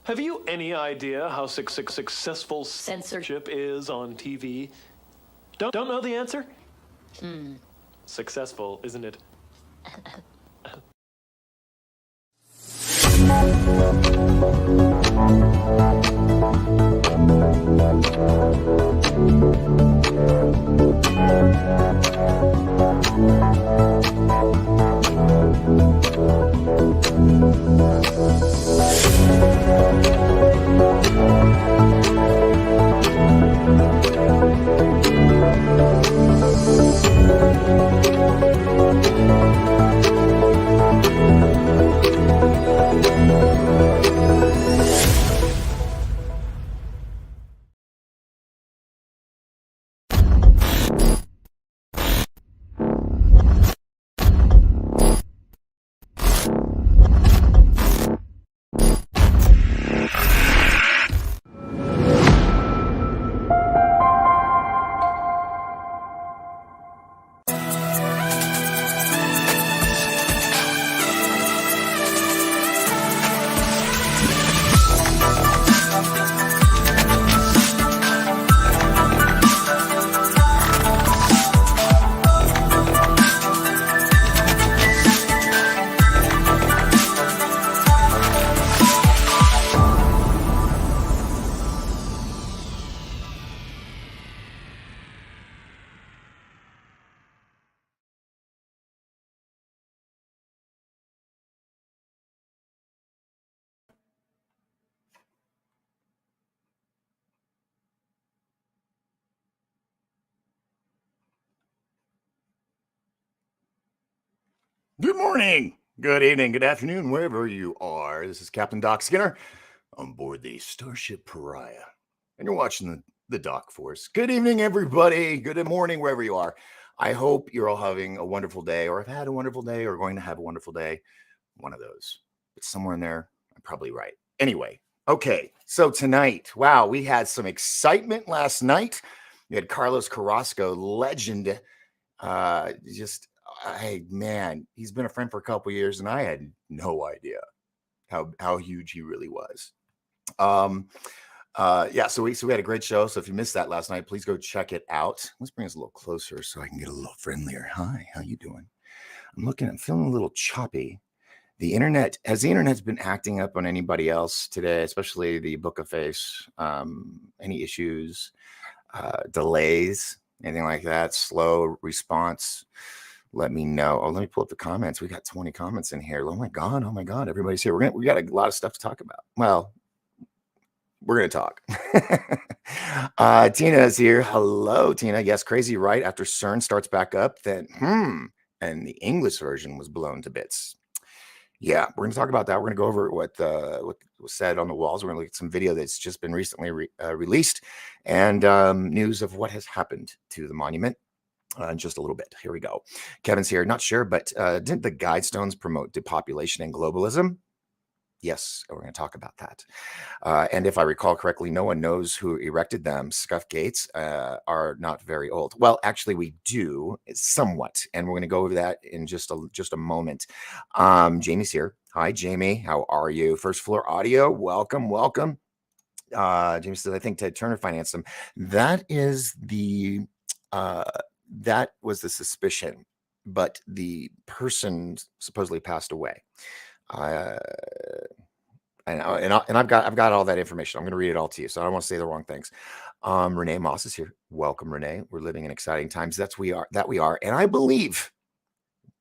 Have you any idea how successful censorship is on TV? Don't know the answer? Successful, isn't it? Good morning, good evening, good afternoon, wherever you are. This is Captain Doc Skinner on board the Starship Pariah, and you're watching the Doc Force. Good evening, everybody. Good morning, wherever you are. I hope you're all having a wonderful day, or have had a wonderful day, or going to have a wonderful day. One of those. But somewhere in there, I'm probably right. Anyway, okay, so tonight, wow, we had some excitement last night. We had Carlos Carrasco, legend, man, he's been a friend for a couple years, and I had no idea how huge he really was. So we had a great show. So if you missed that last night, please go check it out. Let's bring us a little closer so I can get a little friendlier. Hi, how you doing? I'm feeling a little choppy. The internet's been acting up on anybody else today, especially the Book of Face. Any issues, delays, anything like that, slow response, let me know. Oh, let me pull up the comments. We got 20 comments in here. Oh my God, everybody's here. We got a lot of stuff to talk about. Well, we're going to talk. Tina is here. Hello, Tina. Yes, crazy, right? After CERN starts back up, then, and the English version was blown to bits. Yeah, we're going to talk about that. We're going to go over what was said on the walls. We're going to look at some video that's just been recently released, and news of what has happened to the monument. In just a little bit. Here we go. Kevin's here. Not sure, but didn't the Guidestones promote depopulation and globalism? Yes, we're going to talk about that. And if I recall correctly, no one knows who erected them. Scuff gates are not very old. Well, actually, we do somewhat, and we're going to go over that in just a moment. Jamie's here. Hi, Jamie. How are you? First Floor Audio. Welcome. Jamie says, I think Ted Turner financed them. That is the that was the suspicion, but the person supposedly passed away. And I've got all that information. I'm going to read it all to you, so I don't want to say the wrong things. Renee Moss is here. Welcome, Renee. We're living in exciting times. That we are, and I believe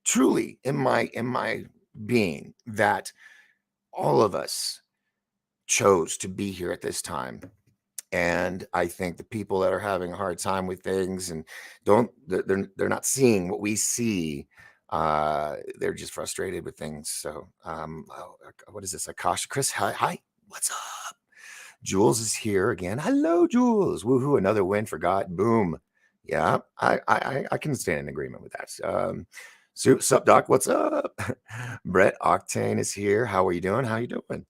truly in my being that all of us chose to be here at this time. And I think the people that are having a hard time with things and they're not seeing what we see, they're just frustrated with things. So what is this? Akasha, Chris, hi, what's up? Jules is here again. Hello, Jules. Woohoo, another win for God. Boom. Yeah, I can stand in agreement with that. Sup, Doc, what's up? Brett Octane is here. How are you doing? How you doing?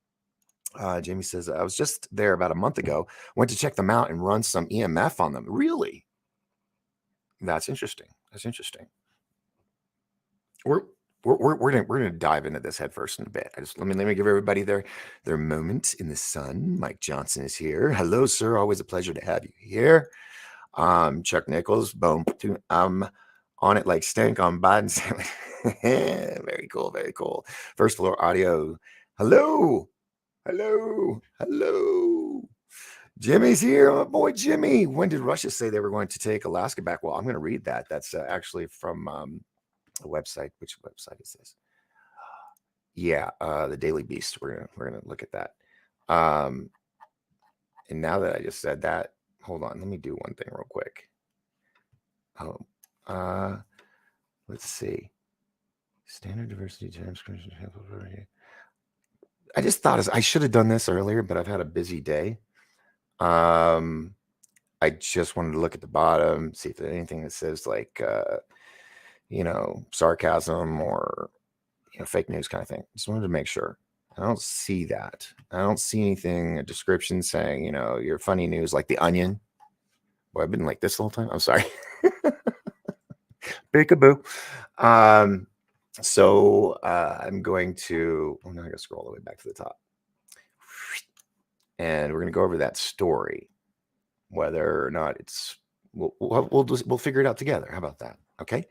Jamie says, I was just there about a month ago, went to check them out and run some EMF on them. Really? That's interesting. we're gonna dive into this head first in a bit. Let me give everybody their moment in the sun. Mike Johnson is here. Hello, sir. Always a pleasure to have you here. Chuck Nichols, boom. I'm on it like Stank on Biden. Very cool, very cool. First floor audio. Hello, hello. Jimmy's here, my boy Jimmy. When did Russia say they were going to take Alaska back? Well, I'm going to read that. That's actually from a website. Which website is this? Yeah, the Daily Beast. We're gonna look at that. And now that I just said that, hold on. Let me do one thing real quick. Let's see. Standard diversity terms. I just thought I should have done this earlier, but I've had a busy day. I just wanted to look at the bottom, see if there's anything that says like, sarcasm or, fake news kind of thing. Just wanted to make sure. I don't see that. I don't see anything, a description saying, your funny news like The Onion. Boy, I've been like this the whole time. I'm sorry. Peekaboo. So I'm going to, now I got to scroll all the way back to the top. And we're going to go over that story, whether or not we'll figure it out together. How about that? Okay.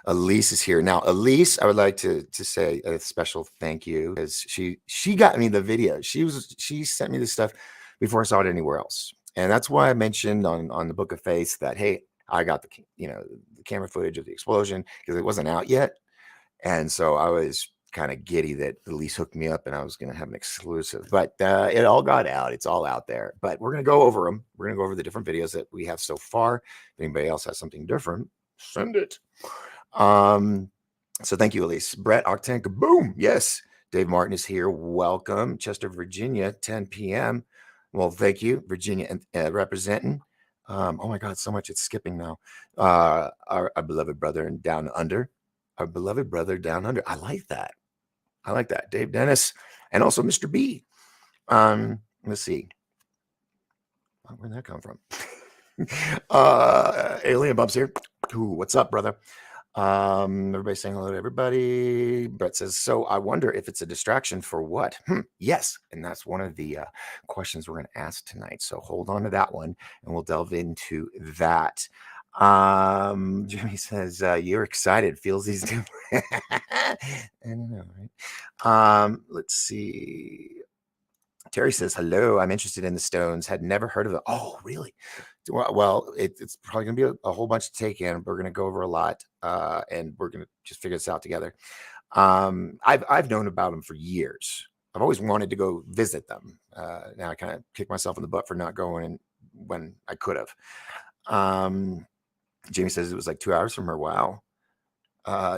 Elise is here. Now, Elise, I would like to say a special thank you because she got me the video. She sent me this stuff before I saw it anywhere else. And that's why I mentioned on the Book of Face that, hey, I got the camera footage of the explosion because it wasn't out yet. And so I was kind of giddy that Elise hooked me up and I was going to have an exclusive, but it all got out. It's all out there, but we're going to go over them. We're going to go over the different videos that we have so far. If anybody else has something different, send it. So thank you, Elise. Brett Octane, boom. Yes. Dave Martin is here. Welcome. Chester, Virginia, 10 p.m. Well, thank you, Virginia, representing. Oh my God, so much it's skipping now. Our beloved brother in Down Under. Our beloved brother Down Under. I like that. Dave Dennis and also Mr. B. Let's see. Where'd that come from? Alien Bubs here. Ooh, what's up, brother? Everybody's saying hello to everybody. Brett says, so I wonder if it's a distraction for what? Yes. And that's one of the questions we're going to ask tonight. So hold on to that one and we'll delve into that. Jimmy says, you're excited. Feels these do. I don't know, right? Let's see. Terry says, hello, I'm interested in the Stones. Had never heard of them. Oh, really? Well, it's probably going to be a whole bunch to take in. We're going to go over a lot, and we're going to just figure this out together. I've known about them for years. I've always wanted to go visit them. Now I kind of kick myself in the butt for not going when I could have. Jamie says it was like 2 hours from her. Wow.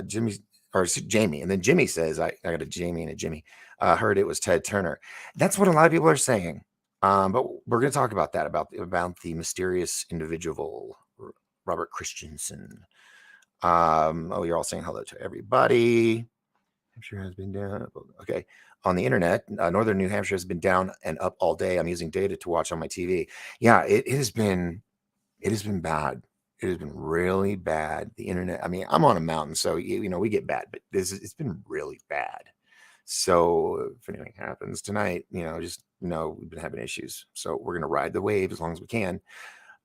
Jamie. And then Jimmy says, I got a Jamie and a Jimmy. Heard it was Ted Turner. That's what a lot of people are saying. But we're going to talk about that, about the mysterious individual, Robert Christensen. You're all saying hello to everybody. Hampshire has been down. Okay. On the internet, Northern New Hampshire has been down and up all day. I'm using data to watch on my TV. Yeah, it has been bad. It has been really bad. The internet. I mean, I'm on a mountain, so we get bad, but it's been really bad. So if anything happens tonight, just know we've been having issues. So we're gonna ride the wave as long as we can.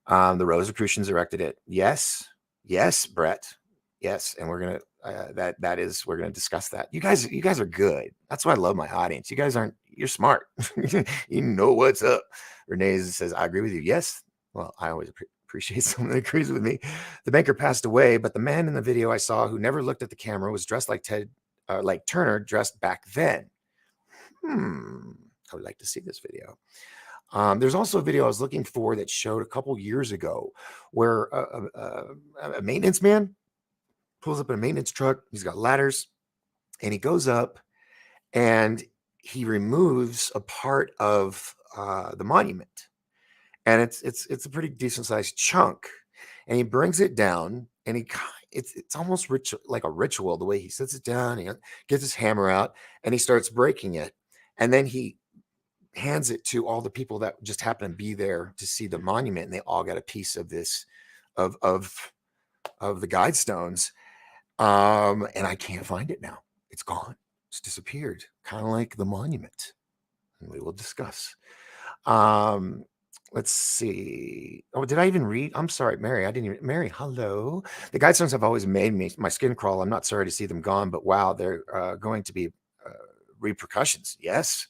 The Rosicrucians erected it. Yes, Brett. Yes, and we're gonna we're gonna discuss that. You guys are good. That's why I love my audience. You're smart. You know what's up. Renee says, I agree with you. Yes. Well, I always appreciate someone that agrees with me. The banker passed away, but the man in the video I saw who never looked at the camera was dressed like like Turner dressed back then. I would like to see this video. There's also a video I was looking for that showed a couple years ago where a maintenance man pulls up in a maintenance truck. He's got ladders and he goes up and he removes a part of the monument. And it's a pretty decent sized chunk. And he brings it down and it's almost like a ritual, the way he sits it down, he gets his hammer out and he starts breaking it. And then he hands it to all the people that just happen to be there to see the monument. And they all got a piece of this, of the guidestones. And I can't find it now. It's gone. It's disappeared, kind of like the monument. And we will discuss. Um, let's see. Oh, did I even read? I'm sorry, Mary. I didn't even. Mary, hello. The Guidestones have always made my skin crawl. I'm not sorry to see them gone, but wow, they're going to be repercussions. Yes,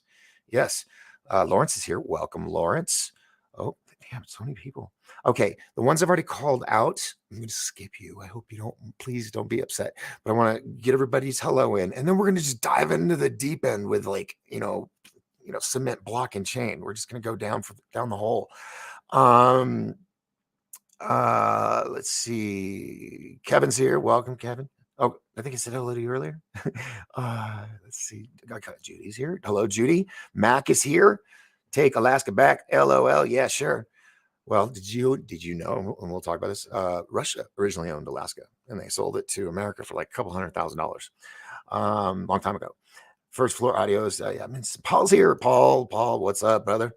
yes. Lawrence is here. Welcome, Lawrence. Oh, damn, so many people. Okay, the ones I've already called out, I'm going to skip you. I hope you don't, please don't be upset. But I want to get everybody's hello in. And then we're going to just dive into the deep end with like, cement block and chain. We're just going to go down the hole. Let's see. Kevin's here. Welcome, Kevin. Oh, I think I said hello to you earlier. Let's see. Judy's here. Hello, Judy. Mac is here. Take Alaska back. LOL. Yeah, sure. Well, did you know, and we'll talk about this, Russia originally owned Alaska and they sold it to America for like a couple $100,000 long time ago. First Floor Audios. I mean, Paul's here. Paul, what's up, brother?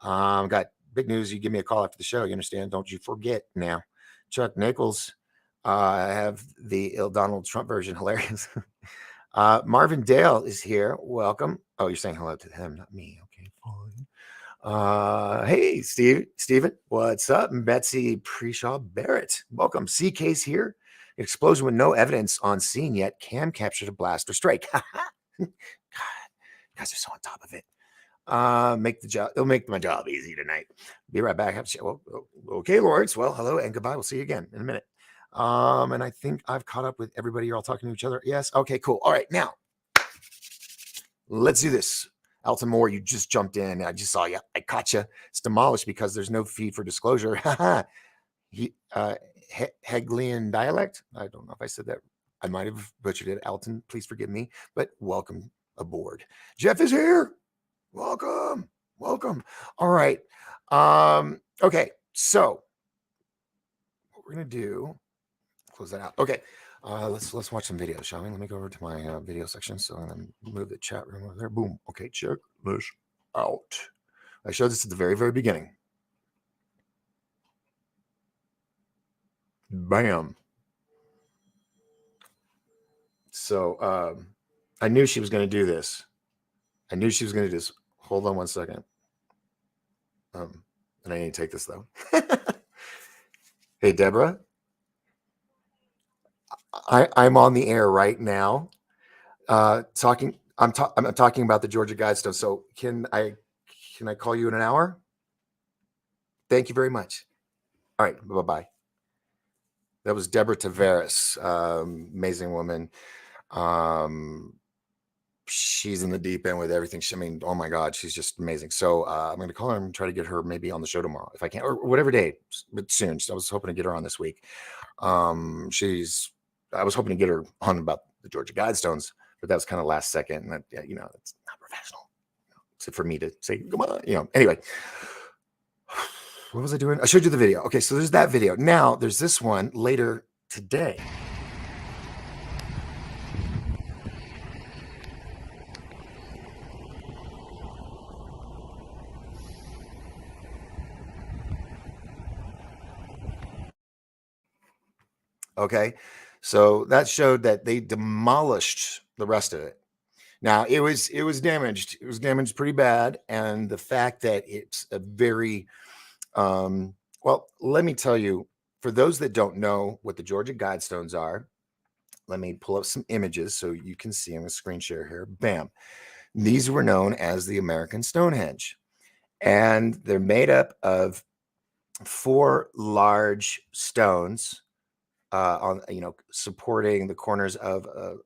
Got big news. You give me a call after the show. You understand? Don't you forget now. Chuck Nichols. I have the Donald Trump version. Hilarious. Marvin Dale is here. Welcome. Oh, you're saying hello to him, not me. Okay, fine. Hey, Steven, what's up? And Betsy Preshaw Barrett, welcome. CK's here. Explosion with no evidence on scene yet. Cam captured a blast or strike. God, you guys are so on top of it. It'll make my job easy tonight. Be right back. Well, okay, Lawrence. Well, hello and goodbye. We'll see you again in a minute. And I think I've caught up with everybody. You're all talking to each other. Yes. Okay, cool. All right, now let's do this. Alton Moore, you just jumped in. I just saw you. I caught you. It's demolished because there's no feed for disclosure. Hegelian dialect. I don't know if I said that. I might have butchered it. Alton, please forgive me, but welcome aboard. Jeff is here. Welcome. All right. Okay. So what we're going to do, close that out. Okay. Let's watch some videos, shall we? Let me go over to my video section. So I'm going to move the chat room over there. Boom. Okay. Check this out. I showed this at the very, very beginning. Bam. So I knew she was going to do this. Hold on one second. And I need to take this though. Hey, Deborah. I'm on the air right now. Talking. I'm talking about the Georgia Guidestone. So can I call you in an hour? Thank you very much. All right. Bye-bye. That was Deborah Tavares, amazing woman. She's in the deep end with everything. Oh my God, she's just amazing. So I'm going to call her and try to get her maybe on the show tomorrow if I can, or whatever day, but soon. I was hoping to get her on this week. I was hoping to get her on about the Georgia Guidestones, but that was kind of last second. And that, it's not professional. Except for me to say, come on, anyway. What was I doing? I showed you the video. Okay, so there's that video. Now there's this one later today. Okay, so that showed that they demolished the rest of it. Now it was damaged. It was damaged pretty bad, and the fact that it's a very well, let me tell you, for those that don't know what the Georgia Guidestones are, let me pull up some images so you can see. I'm going to screen share here. Bam. These were known as the American Stonehenge, and they're made up of 4 large stones on, supporting the corners of a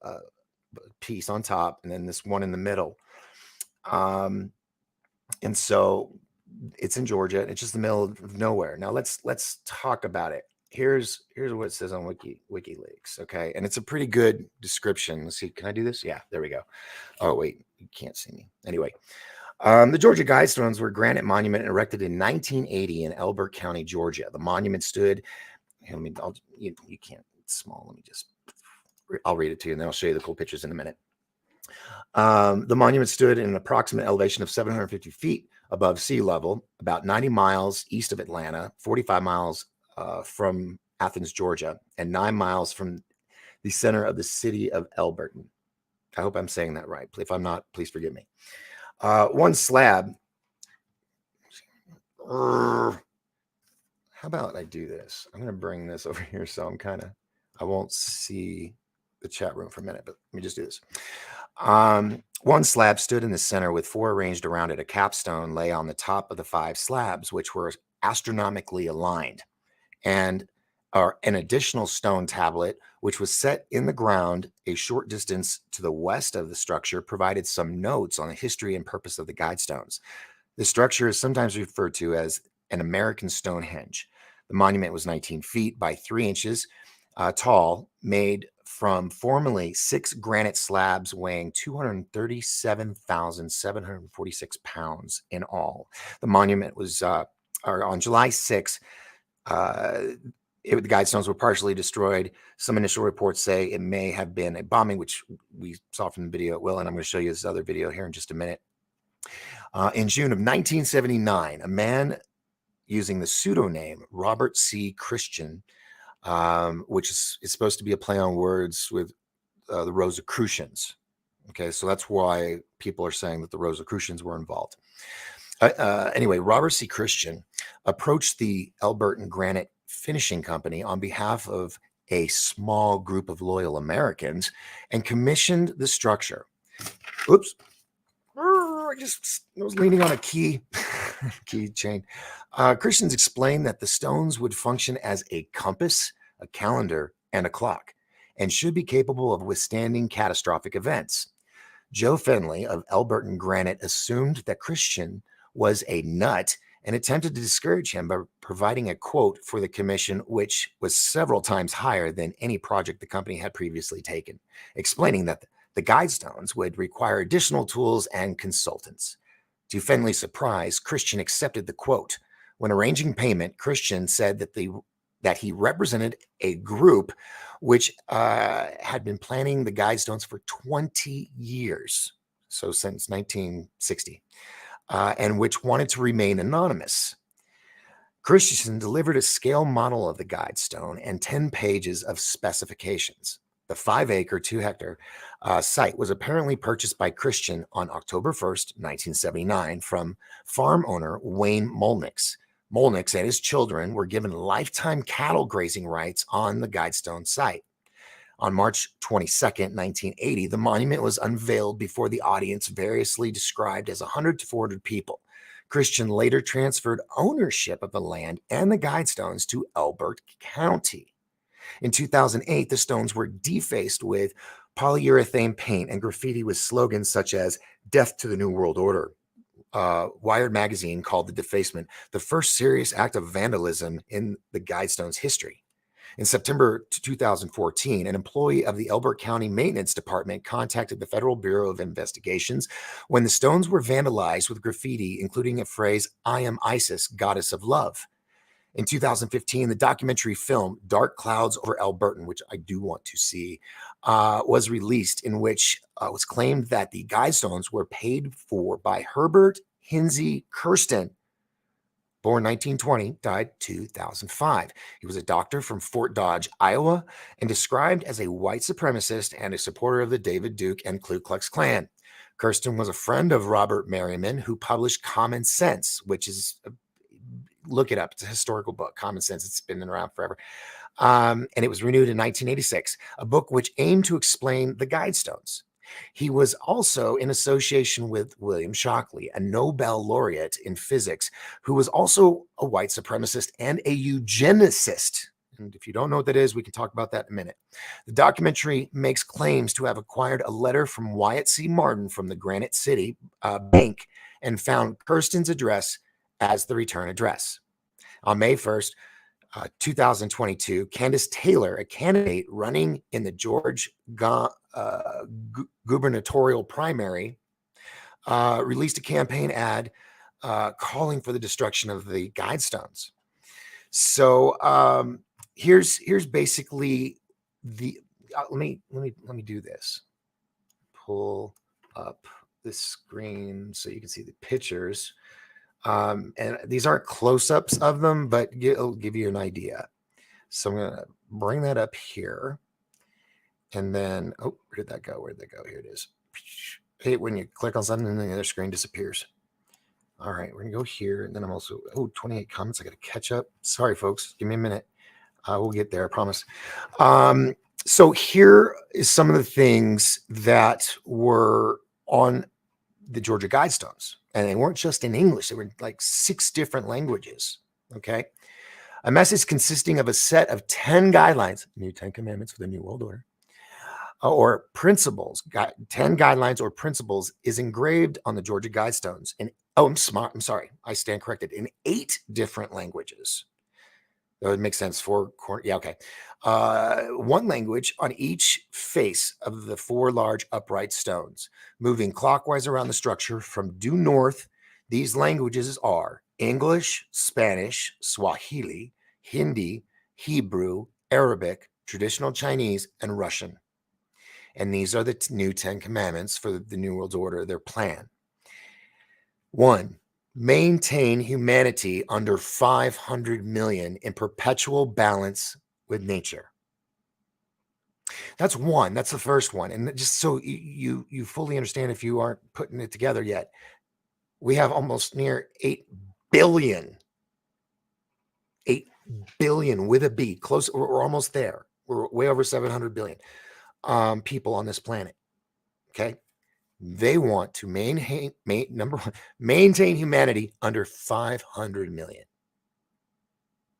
piece on top, and then this one in the middle. And so it's in Georgia. It's just the middle of nowhere. Now let's talk about it. Here's what it says on WikiLeaks. Okay, and it's a pretty good description. Let's see. Can I do this? Yeah, there we go. Oh wait, you can't see me. Anyway, the Georgia Guidestones were a granite monument erected in 1980 in Elbert County, Georgia. The monument stood. You can't. It's small. I'll read it to you, and then I'll show you the cool pictures in a minute. The monument stood in an approximate elevation of 750 feet above sea level, about 90 miles east of Atlanta, 45 miles from Athens, Georgia, and 9 miles from the center of the city of Elberton. I hope I'm saying that right. If I'm not, please forgive me. One slab. How about I do this? I'm going to bring this over here so I won't see the chat room for a minute, but let me just do this. One slab stood in the center with 4 arranged around it. A capstone lay on the top of the 5 slabs, which were astronomically aligned, and an additional stone tablet, which was set in the ground a short distance to the west of the structure, provided some notes on the history and purpose of the guidestones. The structure is sometimes referred to as an American Stonehenge. The monument was 19 feet by 3 inches tall, made from formerly 6 granite slabs weighing 237,746 pounds in all. The monument was on July 6. The guidestones were partially destroyed. Some initial reports say it may have been a bombing, which we saw from the video at Will, and I'm going to show you this other video here in just a minute. In June of 1979, a man using the pseudonym Robert C. Christian, which is supposed to be a play on words with the Rosicrucians. Okay, so that's why people are saying that the Rosicrucians were involved. Anyway, Robert C. Christian approached the Albertan Granite Finishing Company on behalf of a small group of loyal Americans and commissioned the structure. Oops. I was leaning on a key chain. Christians explained that the stones would function as a compass, a calendar, and a clock, and should be capable of withstanding catastrophic events. Joe Fenley of Albertan Granite assumed that Christian was a nut and attempted to discourage him by providing a quote for the commission, which was several times higher than any project the company had previously taken, explaining that the guidestones would require additional tools and consultants. To Fenley's surprise, Christian accepted the quote. When arranging payment, Christian said that he represented a group which had been planning the guidestones for 20 years, so since 1960, and which wanted to remain anonymous. Christensen delivered a scale model of the guidestone and 10 pages of specifications. The 5-acre, 2-hectare site was apparently purchased by Christian on October 1st, 1979, from farm owner Wayne Molnix. Molnix and his children were given lifetime cattle grazing rights on the guidestone site. On March 22nd, 1980, the monument was unveiled before the audience, variously described as 100 to 400 people. Christian later transferred ownership of the land and the guidestones to Elbert County. In 2008, the stones were defaced with polyurethane paint and graffiti with slogans such as "Death to the New World Order." Wired magazine called the defacement the first serious act of vandalism in the guidestones history. In September 2014, an employee of the Elbert County Maintenance Department contacted the Federal Bureau of Investigations when the stones were vandalized with graffiti, including a phrase, "I am Isis, goddess of love." In 2015, the documentary film Dark Clouds Over Albertan, which I do want to see, was released, in which it was claimed that the guidestones were paid for by Herbert Hinsey Kirsten, born 1920, died 2005. He was a doctor from Fort Dodge, Iowa, and described as a white supremacist and a supporter of the David Duke and Ku Klux Klan. Kirsten was a friend of Robert Merriman, who published Common Sense, which is, look it up, it's a historical book, Common Sense. It's been around forever. And it was renewed in 1986, a book which aimed to explain the guidestones. He was also in association with William Shockley, a Nobel laureate in physics, who was also a white supremacist and a eugenicist. And if you don't know what that is, we can talk about that in a minute. The documentary makes claims to have acquired a letter from Wyatt C. Martin from the Granite City Bank and found Kirsten's address as the return address. On May 1st, 2022, Candace Taylor, a candidate running in the George gubernatorial primary, released a campaign ad calling for the destruction of the guidestones. So here's basically the. Let me do this. Pull up the screen so you can see the pictures. And these aren't close-ups of them, but it'll give you an idea. So I'm going to bring that up here. And then, oh, where did that go? Where did that go? Here it is. Hey, when you click on something, and then the other screen disappears. All right, we're going to go here. And then I'm also, 28 comments. I got to catch up. Sorry, folks. Give me a minute. We'll get there, I promise. So here is some of the things that were on the Georgia Guidestones. And they weren't just in English. They were like 6 different languages. Okay. A message consisting of a set of 10 guidelines, new 10 commandments for the New World Order, or principles, 10 guidelines or principles is engraved on the Georgia Guidestones. And I'm sorry. I stand corrected, in 8 different languages. That would make sense. 4 corner. Yeah. Okay. 1 language on each face of the 4 large upright stones, moving clockwise around the structure from due north. These languages are English, Spanish, Swahili, Hindi, Hebrew, Arabic, traditional Chinese, and Russian. And these are the new 10 commandments for the New World Order, their plan. 1, maintain humanity under 500 million in perpetual balance with nature. That's 1. That's the first one. And just so you fully understand, if you aren't putting it together yet, we have almost near 8 billion. 8 billion with a B. Close. We're almost there. We're way over 700 billion people on this planet. Okay. They want to number 1, maintain humanity under 500 million.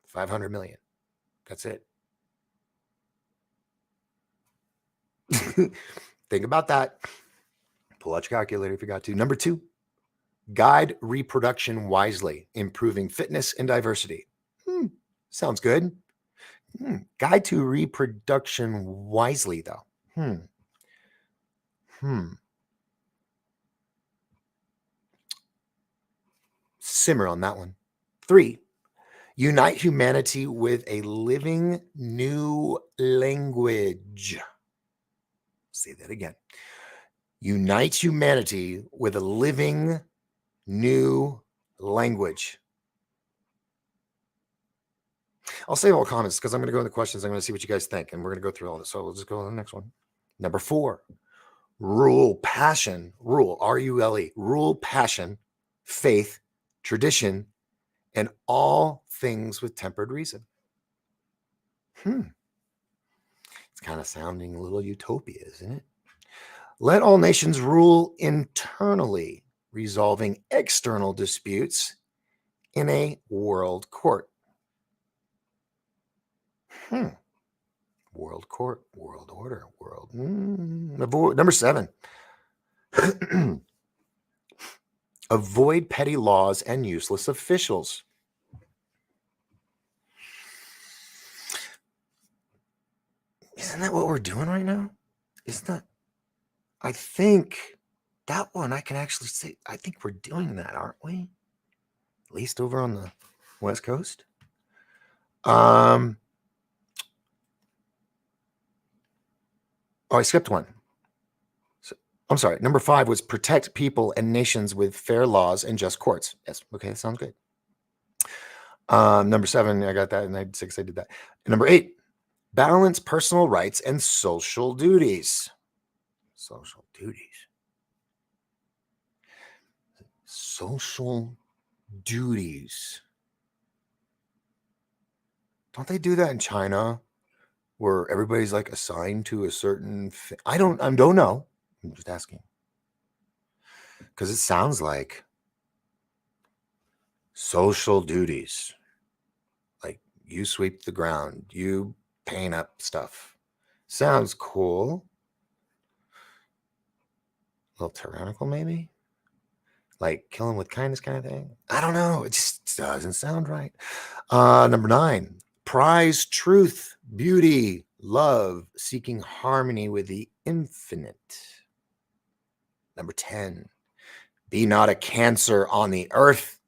500 million. That's it. Think about that. Pull out your calculator if you got to. Number 2, guide reproduction wisely, improving fitness and diversity. Sounds good. Guide to reproduction wisely, though. Simmer on that one. 3, unite humanity with a living new language. Say that again. Unite humanity with a living new language. I'll save all comments because I'm going to go in the questions. I'm going to see what you guys think, and we're going to go through all this. So we'll just go on to the next one. Number 4, rule passion, R-U-L-E, rule passion, faith, tradition, and all things with tempered reason. It's kind of sounding a little utopia, isn't it? Let all nations rule internally, resolving external disputes in a world court. World court, world order, world. Number 7. Avoid petty laws and useless officials. Isn't that what we're doing right now? Isn't that? I think that one I can actually say, I think we're doing that, aren't we? At least over on the West Coast. Oh, I skipped one. I'm sorry. Number 5 was protect people and nations with fair laws and just courts. Yes. Okay. Sounds good. Number 7, I got that. And 6, I did that. And number 8, balance personal rights and social duties. Social duties. Social duties. Don't they do that in China where everybody's like assigned to a certain thing? I don't know. I'm just asking. Because it sounds like social duties. Like you sweep the ground, you paint up stuff. Sounds cool. A little tyrannical, maybe? Like killing with kindness kind of thing? I don't know. It just doesn't sound right. Number 9, prize truth, beauty, love, seeking harmony with the infinite. Number 10, be not a cancer on the earth.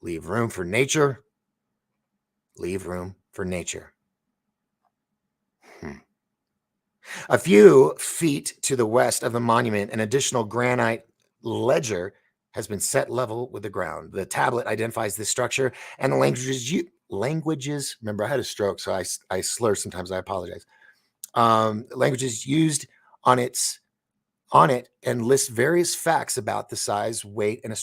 Leave room for nature. Leave room for nature. A few feet to the west of the monument, an additional granite ledger has been set level with the ground. The tablet identifies this structure and the languages. Remember, I had a stroke, so I slur sometimes. I apologize. languages used on it and lists various facts about the size, weight, and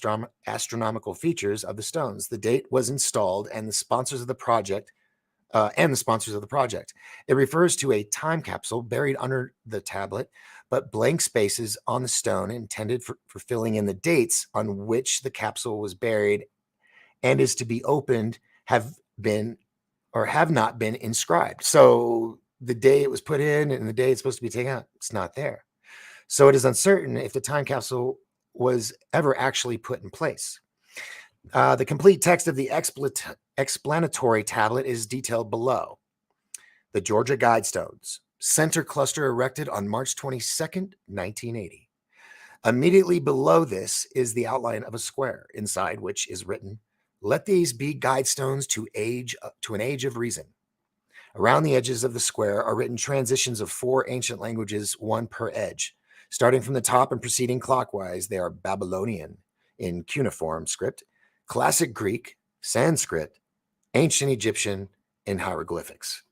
astronomical features of the stones. The date was installed, and the sponsors of the project. It refers to a time capsule buried under the tablet, but blank spaces on the stone intended for filling in the dates on which the capsule was buried and is to be opened have been or have not been inscribed. So the day it was put in and the day it's supposed to be taken out, it's not there. So it is uncertain if the time capsule was ever actually put in place. The complete text of the explanatory tablet is detailed below. The Georgia Guidestones, center cluster erected on March 22nd, 1980. Immediately below this is the outline of a square, inside which is written, "Let these be guidestones to an age of reason." Around the edges of the square are written transitions of 4 ancient languages, one per edge. Starting from the top and proceeding clockwise, they are Babylonian in cuneiform script, Classic Greek, Sanskrit, Ancient Egyptian, and hieroglyphics.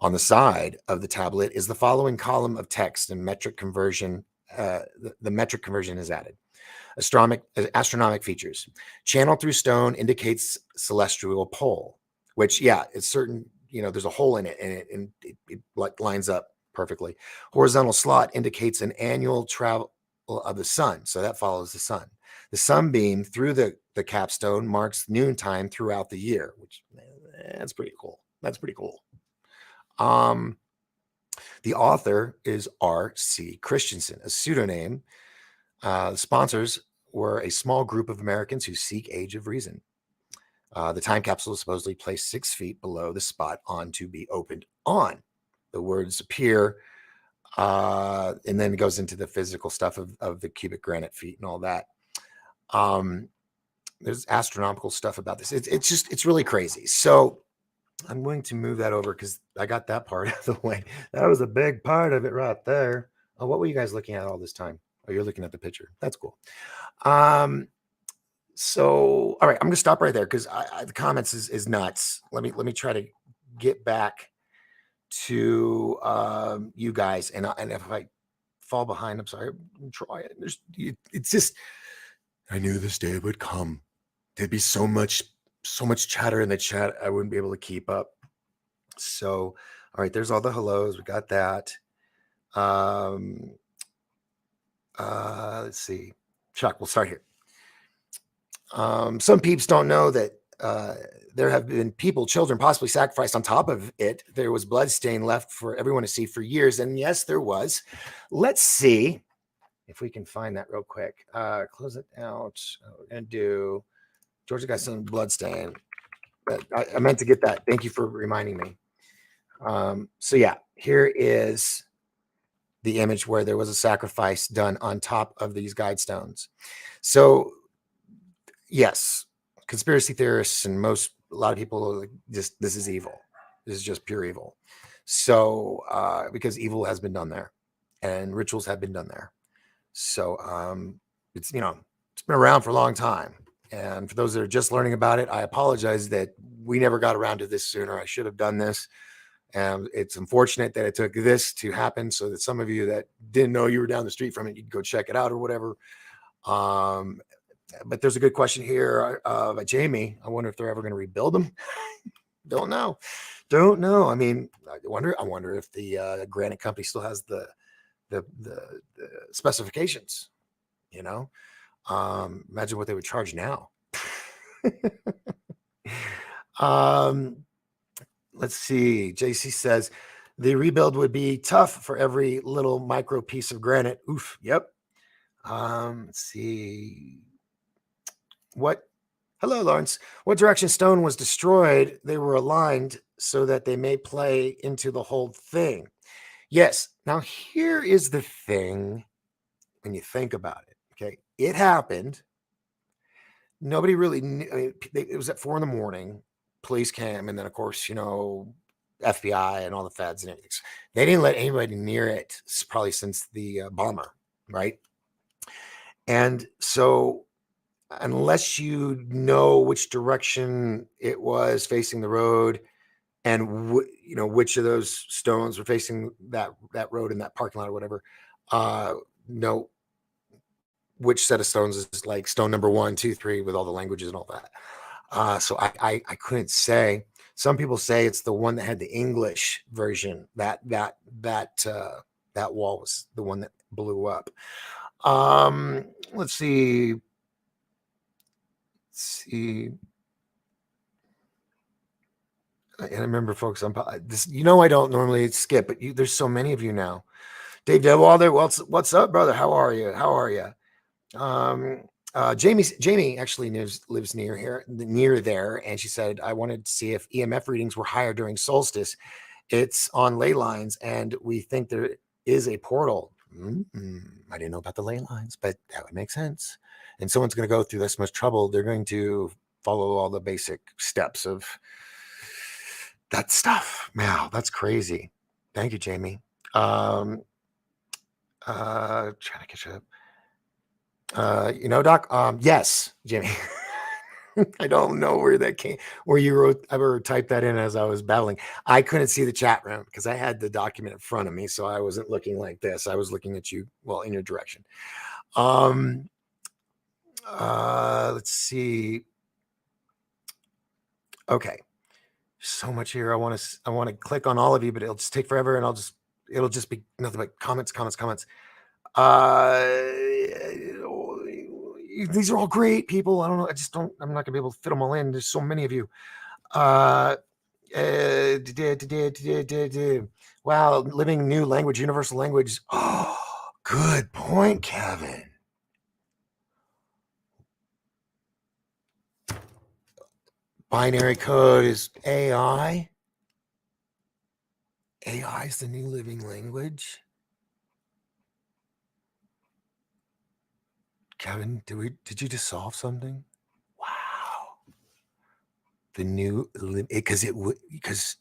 On the side of the tablet is the following column of text and metric conversion. The metric conversion is added. Astronomic features. Channel through stone indicates celestial pole, which, yeah, it's certain, there's a hole in it and it lines up perfectly. Horizontal slot indicates an annual travel of the sun. So that follows the sun. The sunbeam through the capstone marks noontime throughout the year, which that's pretty cool. That's pretty cool. The author is R.C. Christensen, a pseudonym. The sponsors were a small group of Americans who seek age of reason. The time capsule is supposedly placed 6 feet below the spot on to be opened on. The words appear, and then it goes into the physical stuff of the cubic granite feet and all that. There's astronomical stuff about this. It's really crazy. So I'm going to move that over because I got that part out of the way. That was a big part of it right there. Oh, what were you guys looking at all this time? Oh, you're looking at the picture. That's cool. So, all right, I'm going to stop right there because the comments is nuts. Let me try to get back to you guys. And if I fall behind, I'm sorry. I'm trying. It's just, I knew this day would come. There'd be so much chatter in the chat. I wouldn't be able to keep up. So, all right, there's all the hellos. We got that. Let's see. Chuck, we'll start here. Some peeps don't know that there have been children possibly sacrificed on top of it. There was blood stain left for everyone to see for years. And yes, there was. Let's see if we can find that real quick. Close it out. We're going to do Georgia got some blood stain. I meant to get that. Thank you for reminding me. So yeah, here is the image where there was a sacrifice done on top of these guide stones. So yes, conspiracy theorists and a lot of people are like, this is evil. This is just pure evil. So because evil has been done there and rituals have been done there. So it's been around for a long time. And for those that are just learning about it, I apologize that we never got around to this sooner. I should have done this. And it's unfortunate that it took this to happen so that some of you that didn't know you were down the street from it, you could go check it out or whatever. But there's a good question here by Jamie. I wonder if they're ever going to rebuild them. Don't know. I mean, I wonder if the granite company still has the specifications, imagine what they would charge now. Let's see. JC says the rebuild would be tough for every little micro piece of granite. Oof. Yep. Let's see. Hello, Lawrence. What direction stone was destroyed? They were aligned so that they may play into the whole thing. Yes. Now here is the thing when you think about it. Okay. It happened. Nobody really knew. I mean, it was at 4 a.m. Police came, and then of course, FBI and all the feds and everything. They didn't let anybody near it probably since the bomber, right? And so unless you know which direction it was facing the road, and which of those stones were facing that road in that parking lot or whatever. No, which set of stones is like stone number 1, 2, 3 with all the languages and all that. So I couldn't say. Some people say it's the one that had the English version. That wall was the one that blew up. Let's see. And I remember, folks, I'm this. I don't normally skip, but there's so many of you now. Dave Devwalder, what's up, brother? How are you? Jamie actually lives near there, and she said I wanted to see if EMF readings were higher during solstice. It's on ley lines, and we think there is a portal. I didn't know about the ley lines, but that would make sense. And someone's going to go through this much trouble. They're going to follow all the basic steps of that stuff. Wow, that's crazy. Thank you, Jamie. Trying to catch up. Doc. Yes, Jimmy. I don't know where you ever typed that in as I was battling. I couldn't see the chat room because I had the document in front of me, so I wasn't looking like this. I was looking at you, in your direction. Let's see. Okay, so much here. I want to click on all of you, but it'll just take forever, and it'll just be nothing but comments. These are all great people. I don't know. I'm not gonna be able to fit them all in. There's so many of you. Wow, living new language, universal language. Oh, good point, Kevin. Binary code is AI. AI is the new living language. Kevin, did you just solve something? Wow. The new because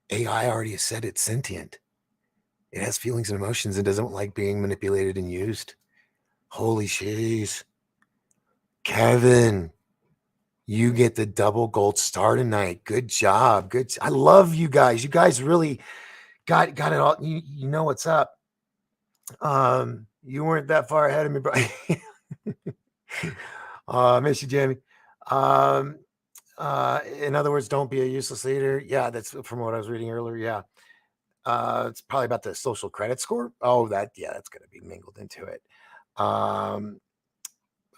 AI already said it's sentient. It has feelings and emotions and doesn't like being manipulated and used. Holy jeez. Kevin, you get the double gold star tonight. Good job. I love you guys. You guys really got it all. You know what's up. You weren't that far ahead of me, bro. Miss you, Jamie. In other words, don't be a useless leader. Yeah, that's from what I was reading earlier. Yeah. It's probably about the social credit score. Oh, that's going to be mingled into it.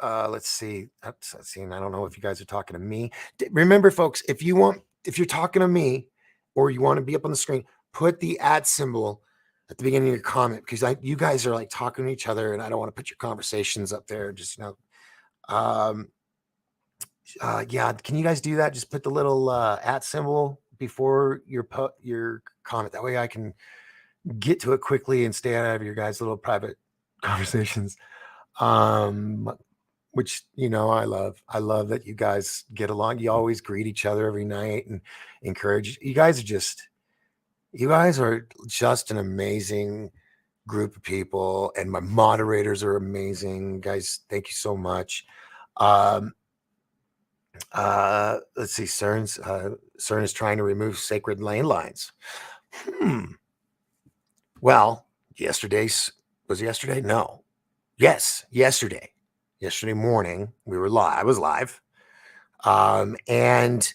Let's see. I don't know if you guys are talking to me. Remember, folks, if you're talking to me or you want to be up on the screen, put the @ symbol at the beginning of your comment, because you guys are like talking to each other, and I don't want to put your conversations up there. Just, yeah, can you guys do that? Just put the little @ symbol before your comment. That way I can get to it quickly and stay out of your guys' little private conversations. Which, I love that you guys get along. You always greet each other every night and encourage. You guys are just an amazing group of people, and my moderators are amazing. Guys, thank you so much. Let's see. CERN is trying to remove sacred lane lines. Well, yesterday? No. Yes, yesterday morning we were live. I was live. And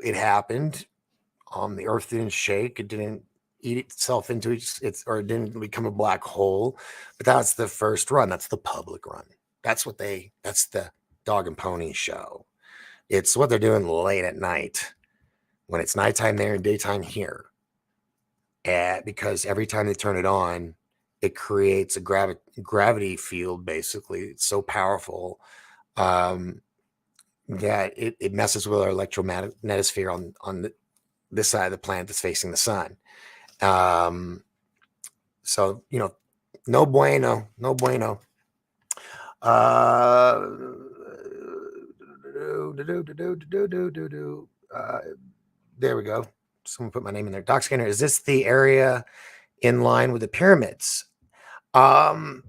it happened. The earth didn't shake. It didn't eat itself into or it didn't become a black hole. But that's the first run. That's the public run. That's the dog and pony show. It's what they're doing late at night when it's nighttime there and daytime here. Because every time they turn it on, it creates a gravity field. Basically, it's so powerful that it messes with our electromagnetosphere on this side of the planet that's facing the sun. So no bueno. There we go. Someone put my name in there. Doc Skinner, is this the area in line with the pyramids? I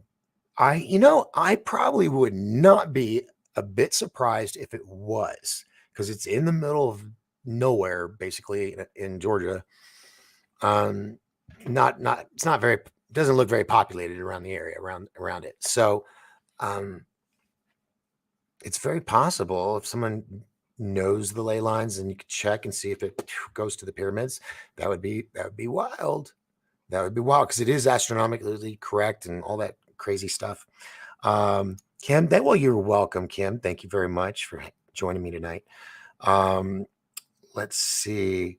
probably would not be a bit surprised if it was, because it's in the middle of nowhere, basically in Georgia. It's not very, doesn't look very populated around the area around it. So it's very possible if someone knows the ley lines and you could check and see if it goes to the pyramids, that would be wild. That would be wild because it is astronomically correct and all that crazy stuff. Kim, well, you're welcome, Kim. Thank you very much for joining me tonight. Let's see.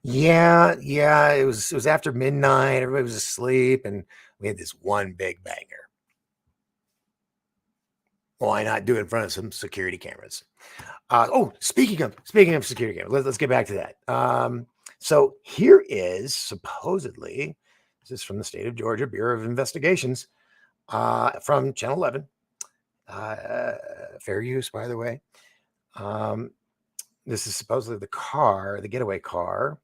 Yeah, it was after midnight. Everybody was asleep, and we had this one big banger. Why not do it in front of some security cameras? Speaking of security cameras, let's get back to that. So here is supposedly, this is from the state of Georgia Bureau of Investigations, from Channel 11. Fair use, by the way. This is supposedly the getaway car.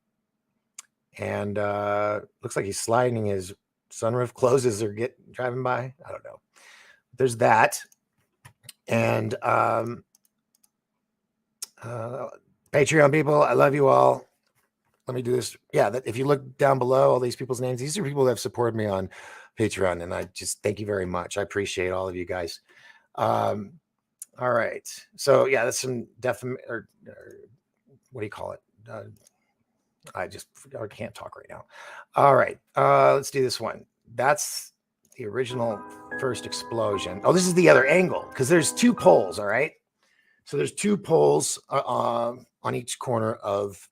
And looks like he's sliding his sunroof closes or driving by. I don't know. There's that. And Patreon people, I love you all. Let me do this. Yeah, if you look down below, all these people's names, these are people that have supported me on Patreon, and I just thank you very much. I appreciate all of you guys. All right. So yeah, that's some or what do you call it? I can't talk right now. All right. Let's do this one. That's the original first explosion. Oh, this is the other angle because there's two poles. All right. So there's two poles on each corner of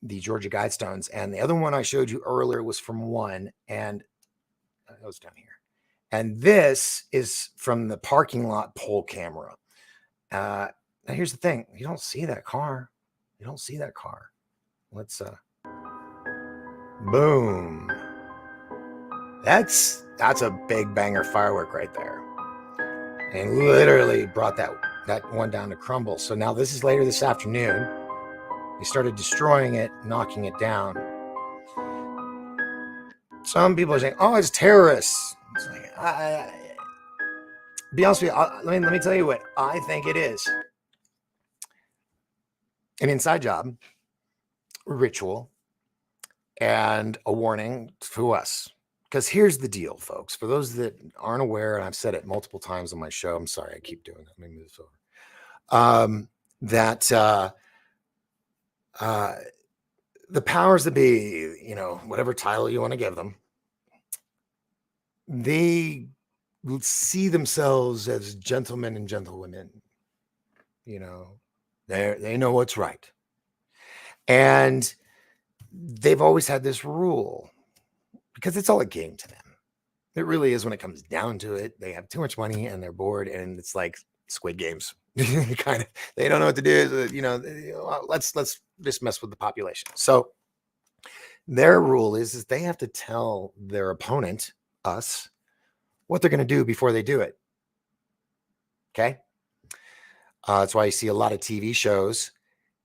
the Georgia Guidestones. And the other one I showed you earlier was from one, and that was down here. And this is from the parking lot pole camera. Now here's the thing. You don't see that car. Let's boom. That's a big banger firework right there. And literally brought that one down to crumble. So now this is later this afternoon. They started destroying it, knocking it down. Some people are saying, "Oh, it's terrorists." It's like, be honest with you, let me tell you what I think it is. An inside job, ritual, and a warning to us. Because here's the deal, folks. For those that aren't aware, and I've said it multiple times on my show, I'm sorry, I keep doing that. Let me move this over. The powers that be, whatever title you want to give them, they see themselves as gentlemen and gentlewomen. They know what's right. And they've always had this rule because it's all a game to them. It really is when it comes down to it. They have too much money and they're bored, and it's like Squid Games. Kind of, they don't know what to do. Let's just mess with the population. So their rule is they have to tell their opponent, us, what they're going to do before they do it. Okay. That's why you see a lot of TV shows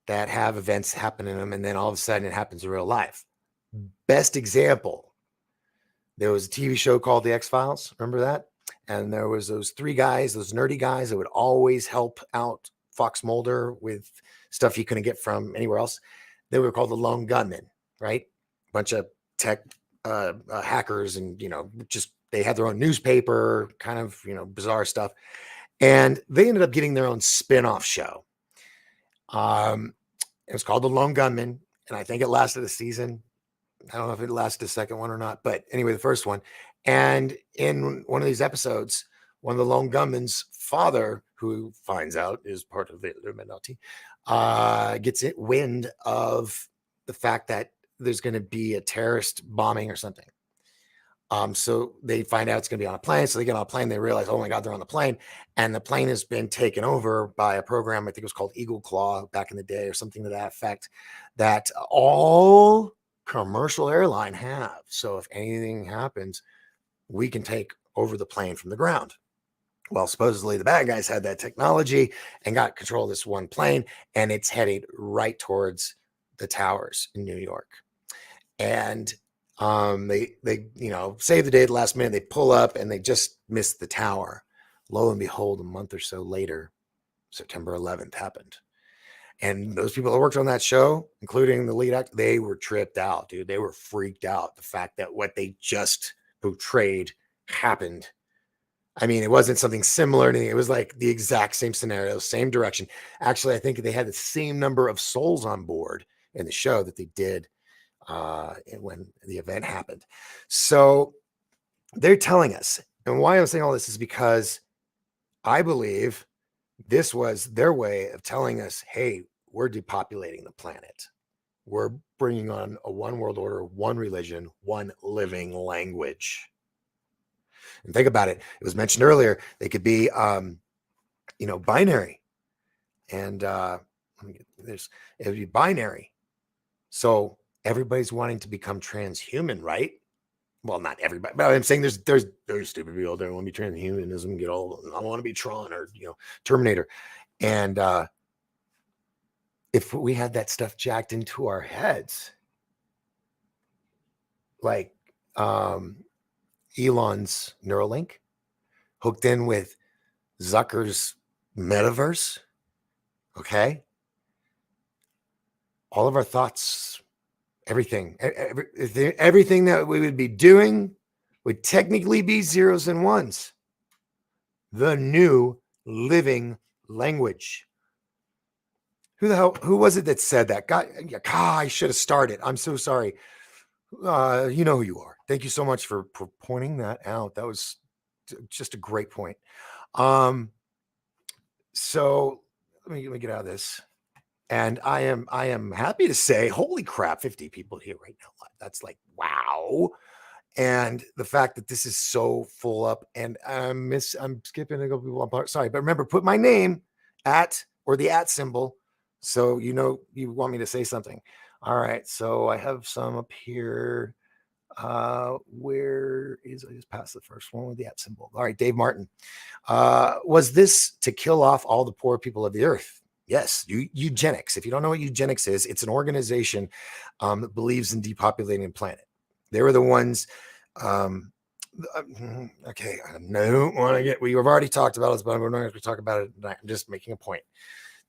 that have events happen in them, and then all of a sudden it happens in real life. Best example, there was a TV show called The X-Files. Remember that? And there was those three guys, those nerdy guys that would always help out Fox Mulder with stuff he couldn't get from anywhere else. They were called the Lone Gunmen, right? Bunch of tech hackers, and just they had their own newspaper, kind of bizarre stuff. And they ended up getting their own spin-off show. It was called The Lone Gunmen, and I think it lasted a season. I don't know if it lasted a second one or not, but anyway, the first one. And in one of these episodes, one of the Lone Gunmen's father, who finds out is part of the Illuminati, gets wind of the fact that there's going to be a terrorist bombing or something. So they find out it's going to be on a plane. So they get on a plane. They realize, oh my God, they're on the plane. And the plane has been taken over by a program. I think it was called Eagle Claw back in the day or something to that effect, that all commercial airline have. So if anything happens, we can take over the plane from the ground. Well, supposedly the bad guys had that technology and got control of this one plane, and it's headed right towards the towers in New York. And they save the day at the last minute. They pull up and they just missed the tower. Lo and behold, a month or so later, September 11th happened. And those people that worked on that show, including the lead actor, they were tripped out, dude. They were freaked out. The fact that what they just portrayed happened. I mean, it wasn't something similar to anything. It was like the exact same scenario, same direction. Actually, I think they had the same number of souls on board in the show that they did when the event happened. So they're telling us, and why I'm saying all this is because I believe this was their way of telling us, hey, we're depopulating the planet. We're bringing on a one world order, one religion, one living language. And think about it. It was mentioned earlier. They could be, binary. And it would be binary. So everybody's wanting to become transhuman, right? Well, not everybody, but I'm saying there's stupid people that want to be transhumanism, get all, I want to be Tron or Terminator. And if we had that stuff jacked into our heads, like Elon's Neuralink hooked in with Zucker's metaverse, okay, all of our thoughts, everything that we would be doing would technically be zeros and ones. The new living language. Who was it that said that? God, I should have started. I'm so sorry. You know who you are. Thank you so much for pointing that out. That was just a great point. So let me get out of this. And I am happy to say, holy crap, 50 people here right now. That's like, wow. And the fact that this is so full up, and I'm skipping a couple people. Sorry, but remember, put my name or the @ symbol, so you want me to say something. All right, so I have some up here. Where is I just passed the first one with the @ symbol. All right, Dave Martin. Was this to kill off all the poor people of the earth? Yes, eugenics. If you don't know what eugenics is, it's an organization that believes in depopulating the planet. They were the ones. Okay, I don't want to get. We've already talked about this, but we're not going to talk about it tonight. I'm just making a point.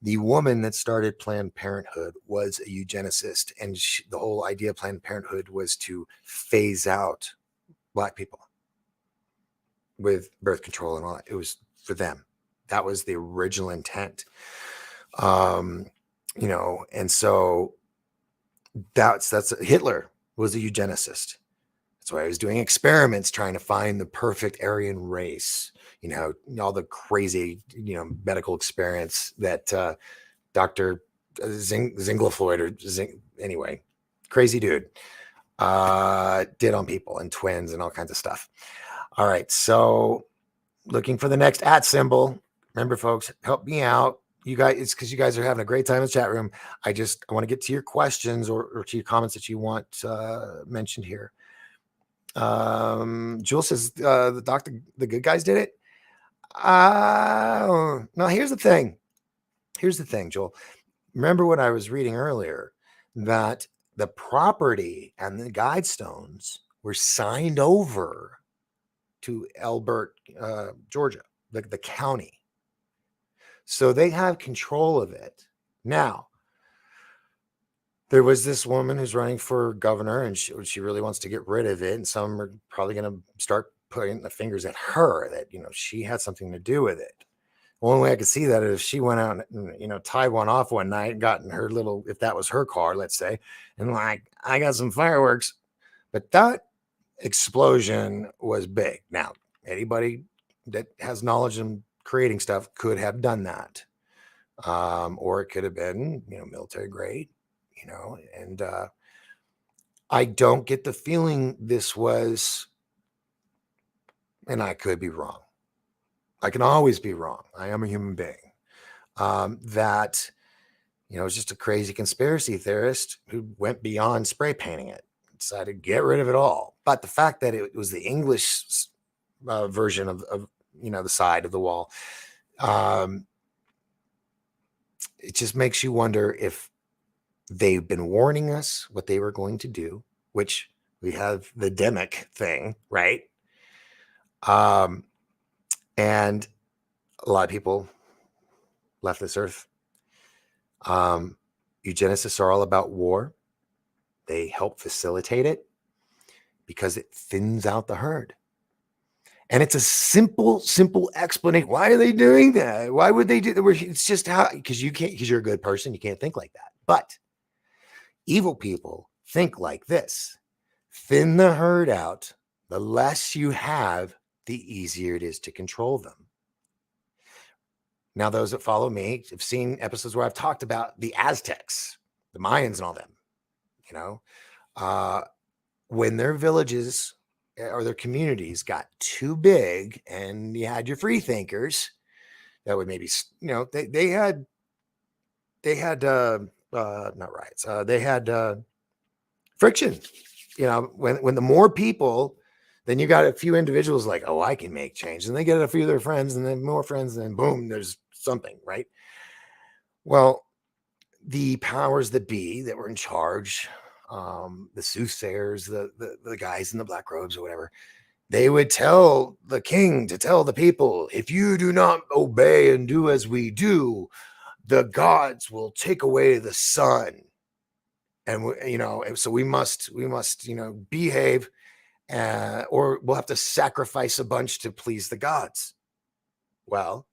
The woman that started Planned Parenthood was a eugenicist, and the whole idea of Planned Parenthood was to phase out Black people with birth control and all that. It was for them. That was the original intent. And so that's Hitler was a eugenicist. That's why I was doing experiments trying to find the perfect Aryan race. All the crazy, medical experience that Dr. Zinglafloyd anyway, crazy dude, did on people and twins and all kinds of stuff. All right, so looking for the next @ symbol. Remember, folks, help me out. You guys, it's because you guys are having a great time in the chat room. I want to get to your questions or to your comments that you want mentioned here. Jewel says the good guys did it. No, here's the thing. Joel. Remember what I was reading earlier, that the property and the guidestones were signed over to Elbert, Georgia, the county. So they have control of it. Now, there was this woman who's running for governor, and she really wants to get rid of it. And some are probably going to start pointing the fingers at her that, she had something to do with it. The only way I could see that is if she went out and, tied one off one night, gotten her little, if that was her car, let's say, and like, I got some fireworks. But that explosion was big. Now, anybody that has knowledge in creating stuff could have done that. Or it could have been, military grade, and I don't get the feeling this was, and I could be wrong. I can always be wrong. I am a human being. That, it's just a crazy conspiracy theorist who went beyond spray painting it, decided to get rid of it all. But the fact that it was the English version of the side of the wall, it just makes you wonder if they've been warning us what they were going to do, which we have the demic thing, right? And a lot of people left this earth. Eugenicists are all about war. They help facilitate it because it thins out the herd. And it's a simple explanation. Why are they doing that? Why would they do that? It's just how, because you're a good person. You can't think like that. But evil people think like this: thin the herd out. The less you have, the easier it is to control them. Now, those that follow me have seen episodes where I've talked about the Aztecs, the Mayans, and all them. When their villages or their communities got too big, and you had your free thinkers that would maybe, they had not riots, they had friction. When the more people, then you got a few individuals like, oh, I can make change, and they get a few of their friends, and then more friends, and then boom, there's something, right? Well, the powers that be that were in charge, the soothsayers, the guys in the black robes or whatever, they would tell the king to tell the people, if you do not obey and do as we do, the gods will take away the sun. And so we must behave, or we'll have to sacrifice a bunch to please the gods. Well,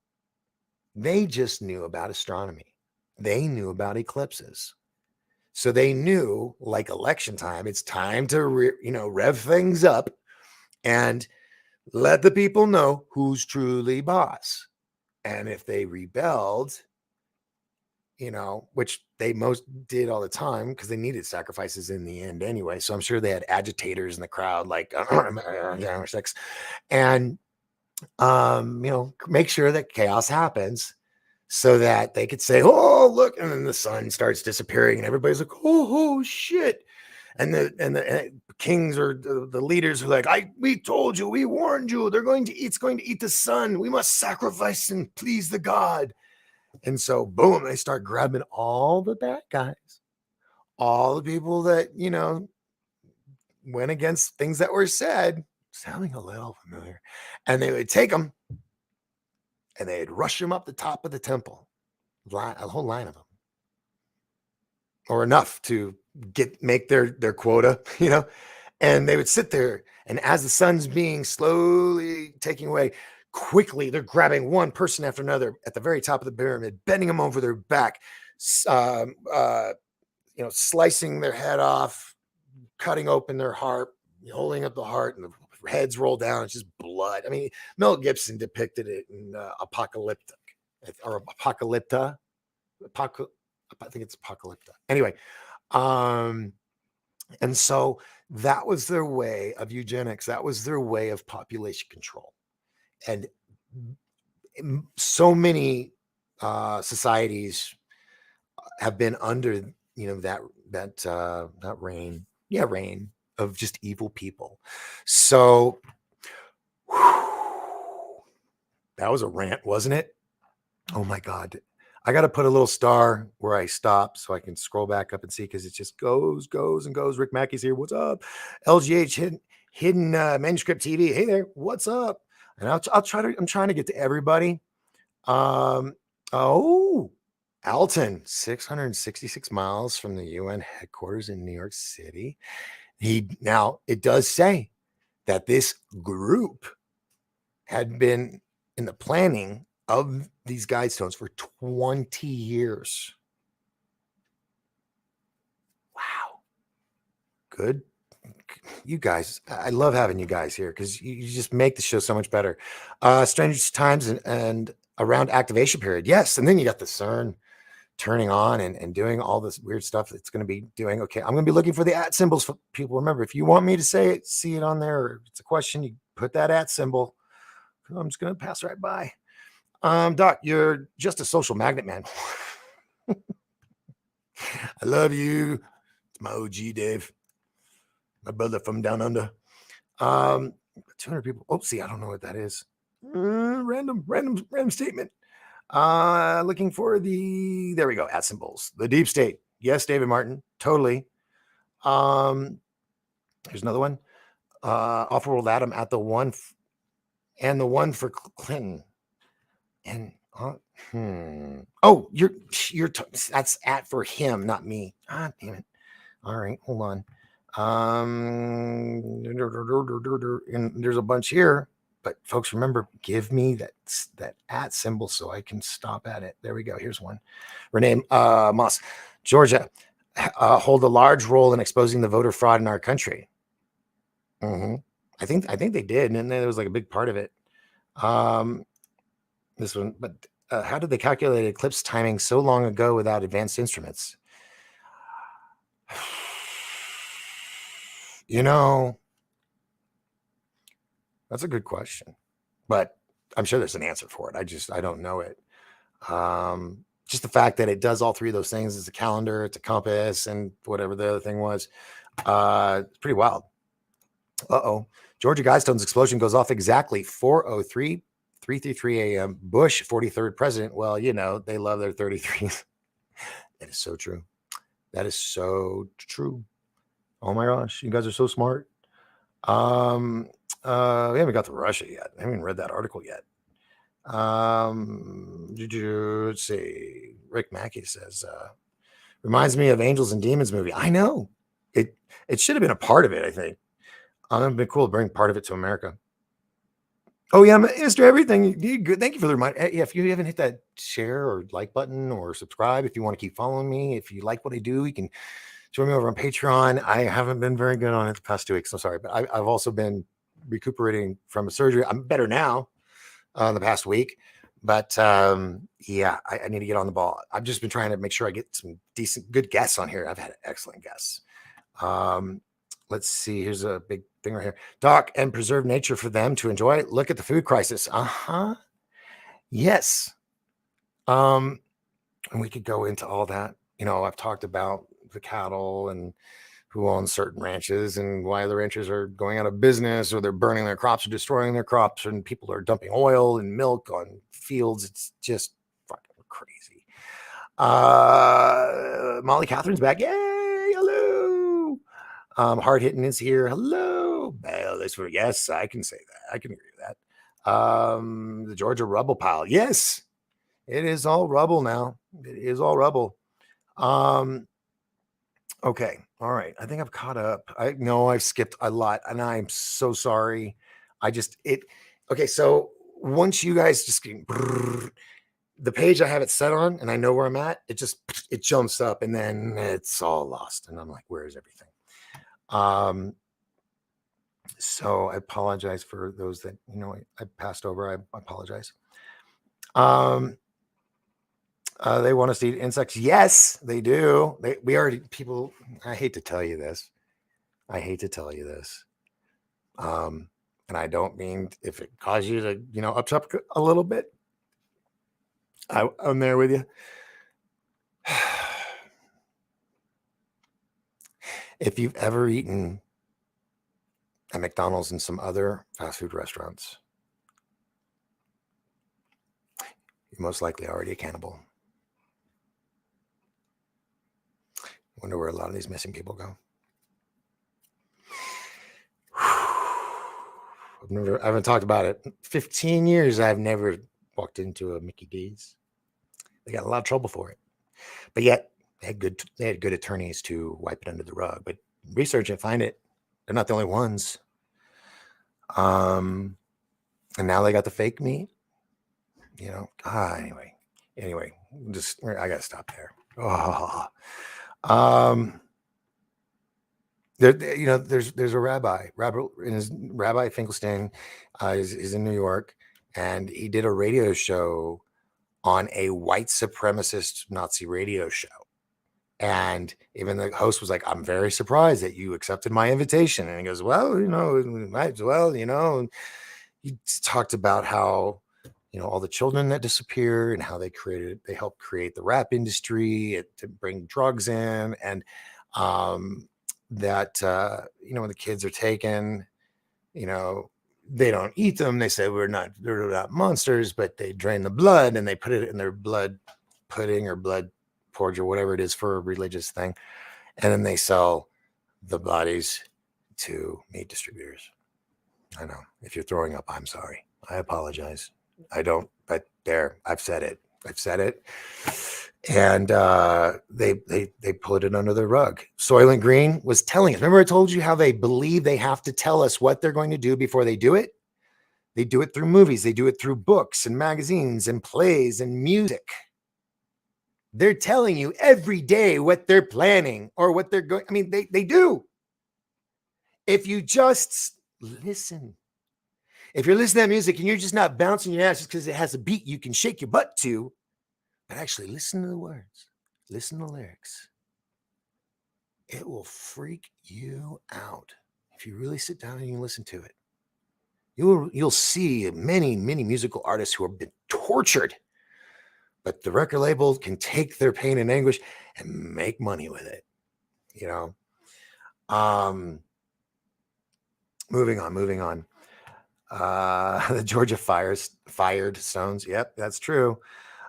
they just knew about astronomy. They knew about eclipses. So they knew, like election time, it's time to rev things up and let the people know who's truly boss. And if they rebelled, which they most did all the time because they needed sacrifices in the end anyway. So I'm sure they had agitators in the crowd, like sex, and make sure that chaos happens so that they could say, oh, look, and then the sun starts disappearing and everybody's like, oh shit. And the kings or the leaders are like, we told you, we warned you, it's going to eat the sun. We must sacrifice and please the god. And so, boom, they start grabbing all the bad guys, all the people that, went against things that were said, sounding a little familiar. And they would take them and they'd rush them up the top of the temple, a whole line of them, or enough to make their quota, and they would sit there. And as the sun's being slowly taken away, quickly they're grabbing one person after another at the very top of the pyramid, bending them over their back, slicing their head off, cutting open their heart, holding up the heart, and the heads roll down. It's just blood. I mean, Mel Gibson depicted it in Apocalyptic or Apocalypta. I think it's Apocalypta. Anyway, and so that was their way of eugenics. That was their way of population control. And so many societies have been under, that reign of just evil people. So that was a rant, wasn't it? Oh my God. I got to put a little star where I stop so I can scroll back up and see, because it just goes and goes. Rick Mackey's here. What's up? LGH hidden manuscript TV. Hey there. What's up? And I'm trying to get to everybody. Alton, 666 miles from the UN headquarters in New York City. Now it does say that this group had been in the planning of these guidestones for 20 years. Wow. Good. You guys, I love having you guys here because you just make the show so much better. Strange times and around activation period. Yes. And then you got the CERN turning on and doing all this weird stuff that's going to be doing. Okay. I'm going to be looking for the @ symbols for people. Remember, if you want me to say it, see it on there, or if it's a question, you put that @ symbol. I'm just going to pass right by. Doc, you're just a social magnet, man. I love you. It's my OG, Dave. My brother from down under. 200 people. Oh, see, I don't know what that is. Random statement. Looking for there we go, @ symbols. The deep state. Yes, David Martin. Totally. Here's another one. Off-world Adam at the one and the one for Clinton. And Oh, that's at for him, not me. Ah, damn it. All right, hold on. And there's a bunch here, but folks, remember, give me that at symbol so I can stop at it. There we go. Here's one. Renee Moss, Georgia, hold a large role in exposing the voter fraud in our country. Mm-hmm. I think they did, and then there was like a big part of it. This one, but how did they calculate eclipse timing so long ago without advanced instruments? You know, that's a good question, but I'm sure there's an answer for it. I don't know it. Just the fact that it does all three of those things. It's a calendar, it's a compass, and whatever the other thing was. It's pretty wild. Uh-oh. Georgia Guidestone's explosion goes off exactly 4:03 a.m. Bush, 43rd president. Well, you know, they love their 33s. That is so true. That is so true. Oh my gosh, you guys are so smart. We haven't got to Russia yet. I haven't read that article yet. Let's see. Rick Mackey says, reminds me of Angels and Demons movie. I know. It should have been a part of it, I think. It'd been cool to bring part of it to America. Oh yeah, Mr. Everything. Good. Thank you for the reminder. Yeah, if you haven't hit that share or like button or subscribe, if you want to keep following me, if you like what I do, you can join me over on Patreon. I haven't been very good on it the past 2 weeks. I'm sorry, but I've also been recuperating from a surgery. I'm better now the past week, but yeah, I need to get on the ball. I've just been trying to make sure I get some good guests on here. I've had excellent guests. Let's see. Here's a big thing right here. Doc and preserve nature for them to enjoy. Look at the food crisis. Yes. And we could go into all that. You know, I've talked about the cattle and who owns certain ranches and why the ranchers are going out of business or they're burning their crops or destroying their crops and people are dumping oil and milk on fields. It's just fucking crazy. Molly Catherine's back. Yay! Hello. Hard hitting is here. Hello. Well, yes, I can say that. I can agree with that. The Georgia rubble pile. Yes, it is all rubble now. It is all rubble. Okay. All right. I think I've caught up. I know I've skipped a lot and I'm so sorry. Okay. So once you guys just the page I have it set on and I know where I'm at, it jumps up and then it's all lost. And I'm like, where is everything? So I apologize for those that, you know, I passed over. I apologize. They want us to eat insects. Yes, they do. People, I hate to tell you this. And I don't mean if it caused you to, you know, upset a little bit. I'm there with you. If you've ever eaten at McDonald's and some other fast food restaurants, you're most likely already a cannibal. Wonder where a lot of these missing people go. I haven't talked about it. 15 years, I've never walked into a Mickey D's. They got a lot of trouble for it. But yet, they had good attorneys to wipe it under the rug. But research and find it. They're not the only ones. And now they got the fake meat. You know, anyway, I gotta stop there. You know, there's a rabbi Finkelstein is in New York, and he did a radio show on a white supremacist Nazi radio show. And even the host was like, I'm very surprised that you accepted my invitation. And he goes, well, you know, might as well, you know. And he talked about how, you know, all the children that disappear and how they helped create the rap industry to bring drugs in. And that, you know, when the kids are taken, you know, they don't eat them. They say they're not monsters, but they drain the blood and they put it in their blood pudding or blood porridge or whatever it is for a religious thing. And then they sell the bodies to meat distributors. I know. If you're throwing up, I'm sorry. I apologize. I don't, but there, I've said it. I've said it. And they put it under the rug. Soylent Green was telling us. Remember, I told you how they believe they have to tell us what they're going to do before they do it? They do it through movies. They do it through books and magazines and plays and music. They're telling you every day what they're planning or what they're going. I mean, they do. If you just listen, if you're listening to that music and you're just not bouncing your ass just because it has a beat you can shake your butt to, but actually listen to the words, listen to the lyrics. It will freak you out if you really sit down and you listen to it. You'll see many musical artists who have been tortured, but the record label can take their pain and anguish and make money with it. You know. Moving on. The Georgia fired Stones. Yep, that's true.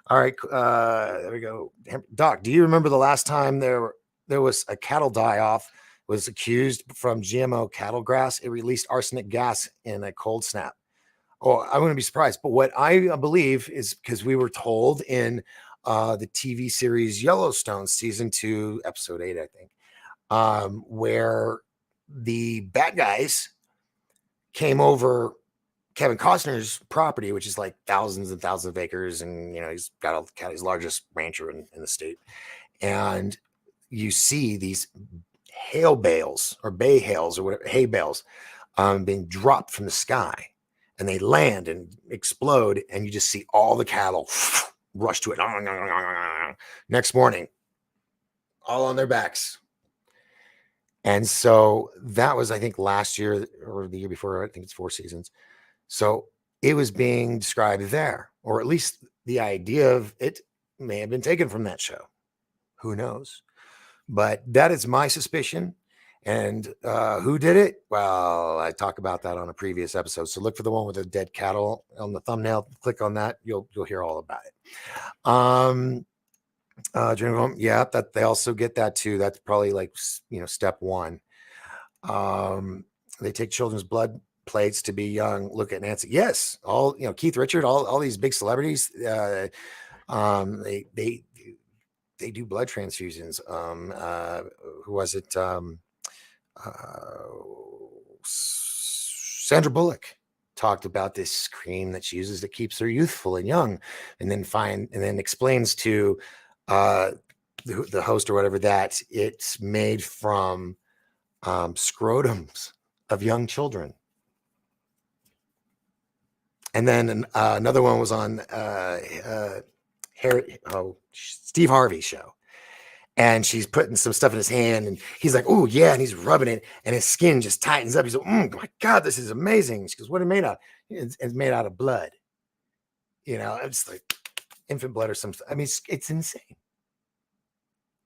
All right, there we go. Doc, do you remember the last time there was a cattle die-off was accused from GMO cattle grass? It released arsenic gas in a cold snap. Oh, I wouldn't be surprised. But what I believe is because we were told in the TV series Yellowstone, season 2, episode 8, I think, where the bad guys came over Kevin Costner's property, which is like thousands and thousands of acres, and he's got his largest rancher in the state. And you see these hail bales or bay hails or whatever, hay bales being dropped from the sky, and they land and explode, and you just see all the cattle rush to it. Next morning, all on their backs. And so that was, I think, last year or the year before. I think it's 4 seasons. So it was being described there, or at least the idea of it may have been taken from that show. Who knows? But that is my suspicion. And who did it? Well, I talk about that on a previous episode. So look for the one with the dead cattle on the thumbnail. Click on that. You'll hear all about it. Dream Home, yeah, that they also get that too. That's probably like step 1. They take children's blood plates to be young. Look at Nancy. Yes, all Keith Richard, all these big celebrities. They do blood transfusions. Who was it? Sandra Bullock talked about this cream that she uses that keeps her youthful and young, and then explains to the host or whatever that it's made from scrotums of young children. And then another one was on Steve Harvey's show. And she's putting some stuff in his hand, and he's like, "Oh yeah," and he's rubbing it, and his skin just tightens up. He's like, "Oh my God, this is amazing." She goes, "What is it made out of?" It's made out of blood. It's like infant blood or something. I mean, it's insane.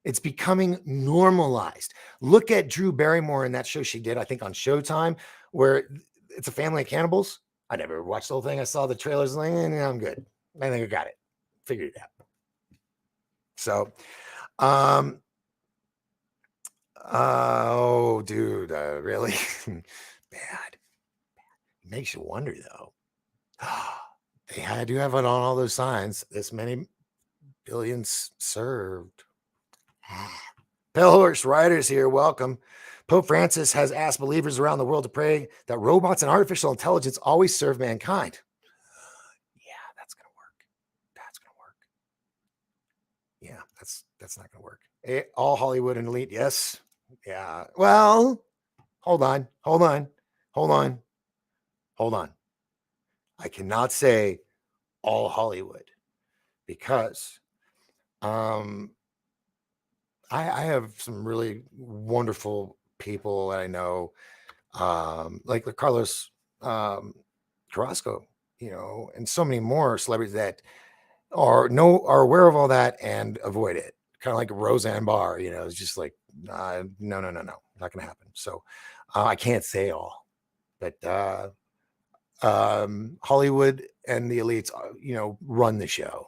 It's becoming normalized. Look at Drew Barrymore in that show she did, I think on Showtime, where it's a family of cannibals. I never watched the whole thing. I saw the trailers, like, I'm good. I think I got it. Figured it out. So, oh, dude, really bad. It makes you wonder, though. They do have it on all those signs. This many billions served. Pale Horse Riders here. Welcome. Pope Francis has asked believers around the world to pray that robots and artificial intelligence always serve mankind. Yeah, that's going to work. That's going to work. Yeah, that's not going to work. All Hollywood and elite. Yes. Yeah. Well, hold on. I cannot say all Hollywood because I have some really wonderful people that I know, like Carlos Carrasco, and so many more celebrities that are aware of all that and avoid it. Kind of like Roseanne Barr, it's just like, no, not going to happen. So I can't say all, but Hollywood and the elites, run the show.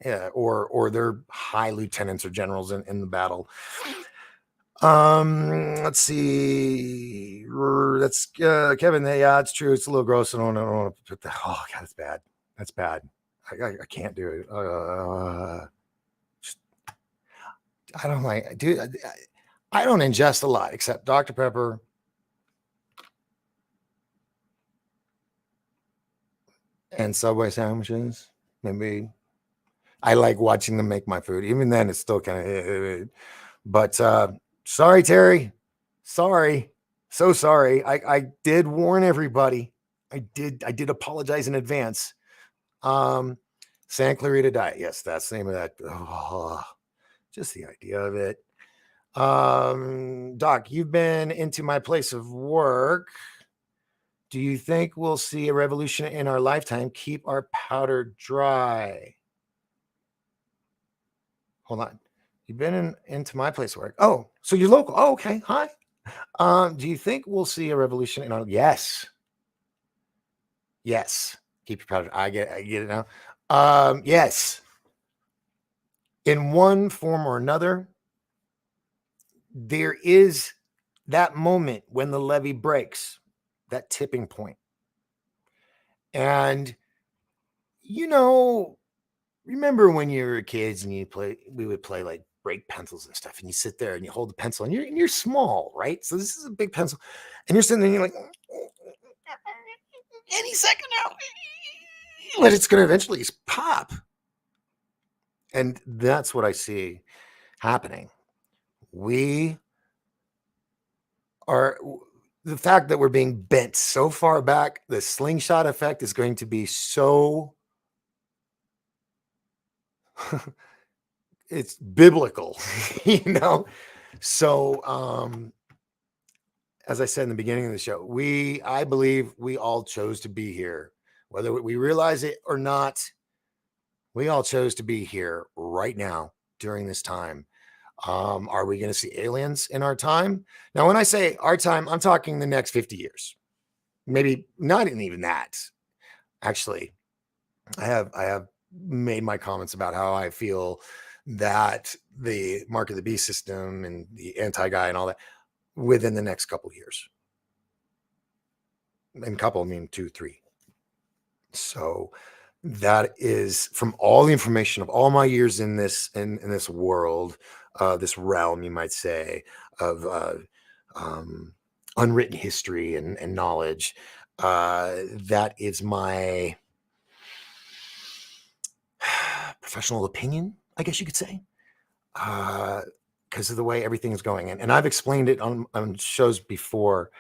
Yeah, or they're high lieutenants or generals in the battle. Let's see. That's Kevin. Yeah, it's true. It's a little gross. I don't want to put that. Oh God, that's bad. I can't do it. I don't like, dude. I don't ingest a lot except Dr. Pepper. And Subway sandwiches. Maybe I like watching them make my food. Even then, it's still kind of. But sorry, Terry. Sorry. So sorry. I did warn everybody. I did apologize in advance. Santa Clarita Diet. Yes, that's the name of that. Oh, just the idea of it. Doc, you've been into my place of work. Do you think we'll see a revolution in our lifetime? Keep our powder dry. Hold on. You've been into my place of work. Oh, so you're local. Oh, okay. Hi. Do you think we'll see a revolution in our? Yes. Yes. Keep your powder. I get it now. Yes. In one form or another, there is that moment when the levee breaks, that tipping point. And remember when you were kids and we would play like break pencils and stuff, and you sit there and you hold the pencil and you're small, right? So this is a big pencil, and you're sitting there and you're like, any second now, but it's going to eventually pop. And that's what I see happening. We are, the fact that we're being bent so far back, the slingshot effect is going to be so, it's biblical, So, as I said in the beginning of the show, I believe we all chose to be here, whether we realize it or not. We all chose to be here right now during this time. Are we going to see aliens in our time? Now, when I say our time, I'm talking the next 50 years, maybe not even that. Actually, I have made my comments about how I feel that the mark of the beast system and the anti-guy and all that within the next couple of years. And couple, I mean 2, 3. So that is from all the information of all my years in this world, this realm, you might say, of unwritten history and knowledge. That is my professional opinion, I guess you could say, because of the way everything is going. And I've explained it on shows before.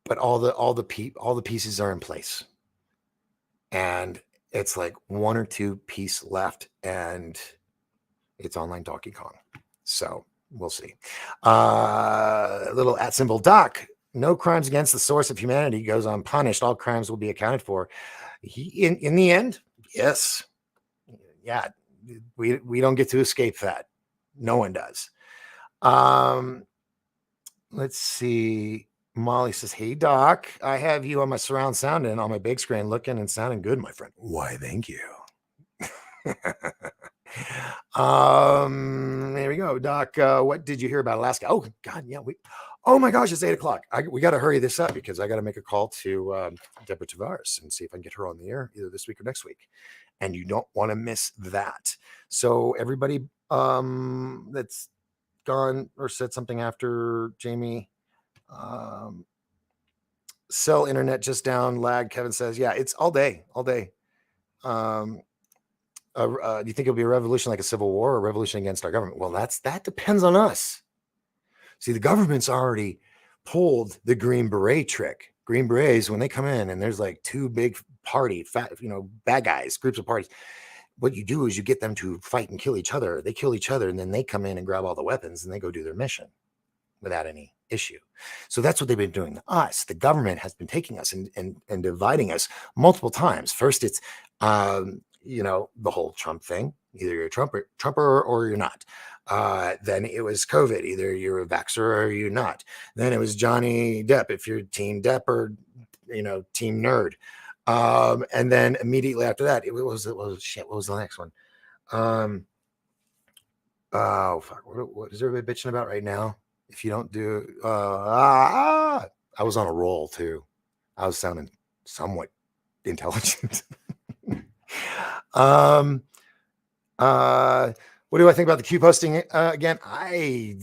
But all the pieces are in place, and it's like 1 or 2 pieces left, and it's online Donkey Kong. So we'll see. A little @ Doc. No crimes against the source of humanity goes unpunished. All crimes will be accounted for. In the end, yes, yeah, we don't get to escape that. No one does. Let's see. Molly says, "Hey Doc, I have you on my surround sound and on my big screen, looking and sounding good, my friend." Why, thank you. There we go, Doc. What did you hear about Alaska? Oh God, yeah. Oh my gosh, it's 8:00. We got to hurry this up because I got to make a call to Deborah Tavares and see if I can get her on the air either this week or next week. And you don't want to miss that. So everybody that's gone or said something after Jamie. Cell internet just down, lag. Kevin says, yeah, it's all day. Do you think it'll be a revolution like a civil war or a revolution against our government? Well, that depends on us. See, the government's already pulled the Green Beret trick. Green Berets, when they come in and there's like 2 big bad guys, groups of parties, what you do is you get them to fight and kill each other. They kill each other, and then they come in and grab all the weapons and they go do their mission without any issue. So that's what they've been doing to us. The government has been taking us and dividing us multiple times. First, it's the whole Trump thing. Either you're a Trumper or you're not. Then it was COVID. Either you're a vaxxer or you're not. Then it was Johnny Depp. If you're Team Depp or Team Nerd. And then immediately after that, what was the next one? Oh fuck! What is everybody bitching about right now? If you don't do, I was on a roll too. I was sounding somewhat intelligent. um, what do I think about the Q posting again? I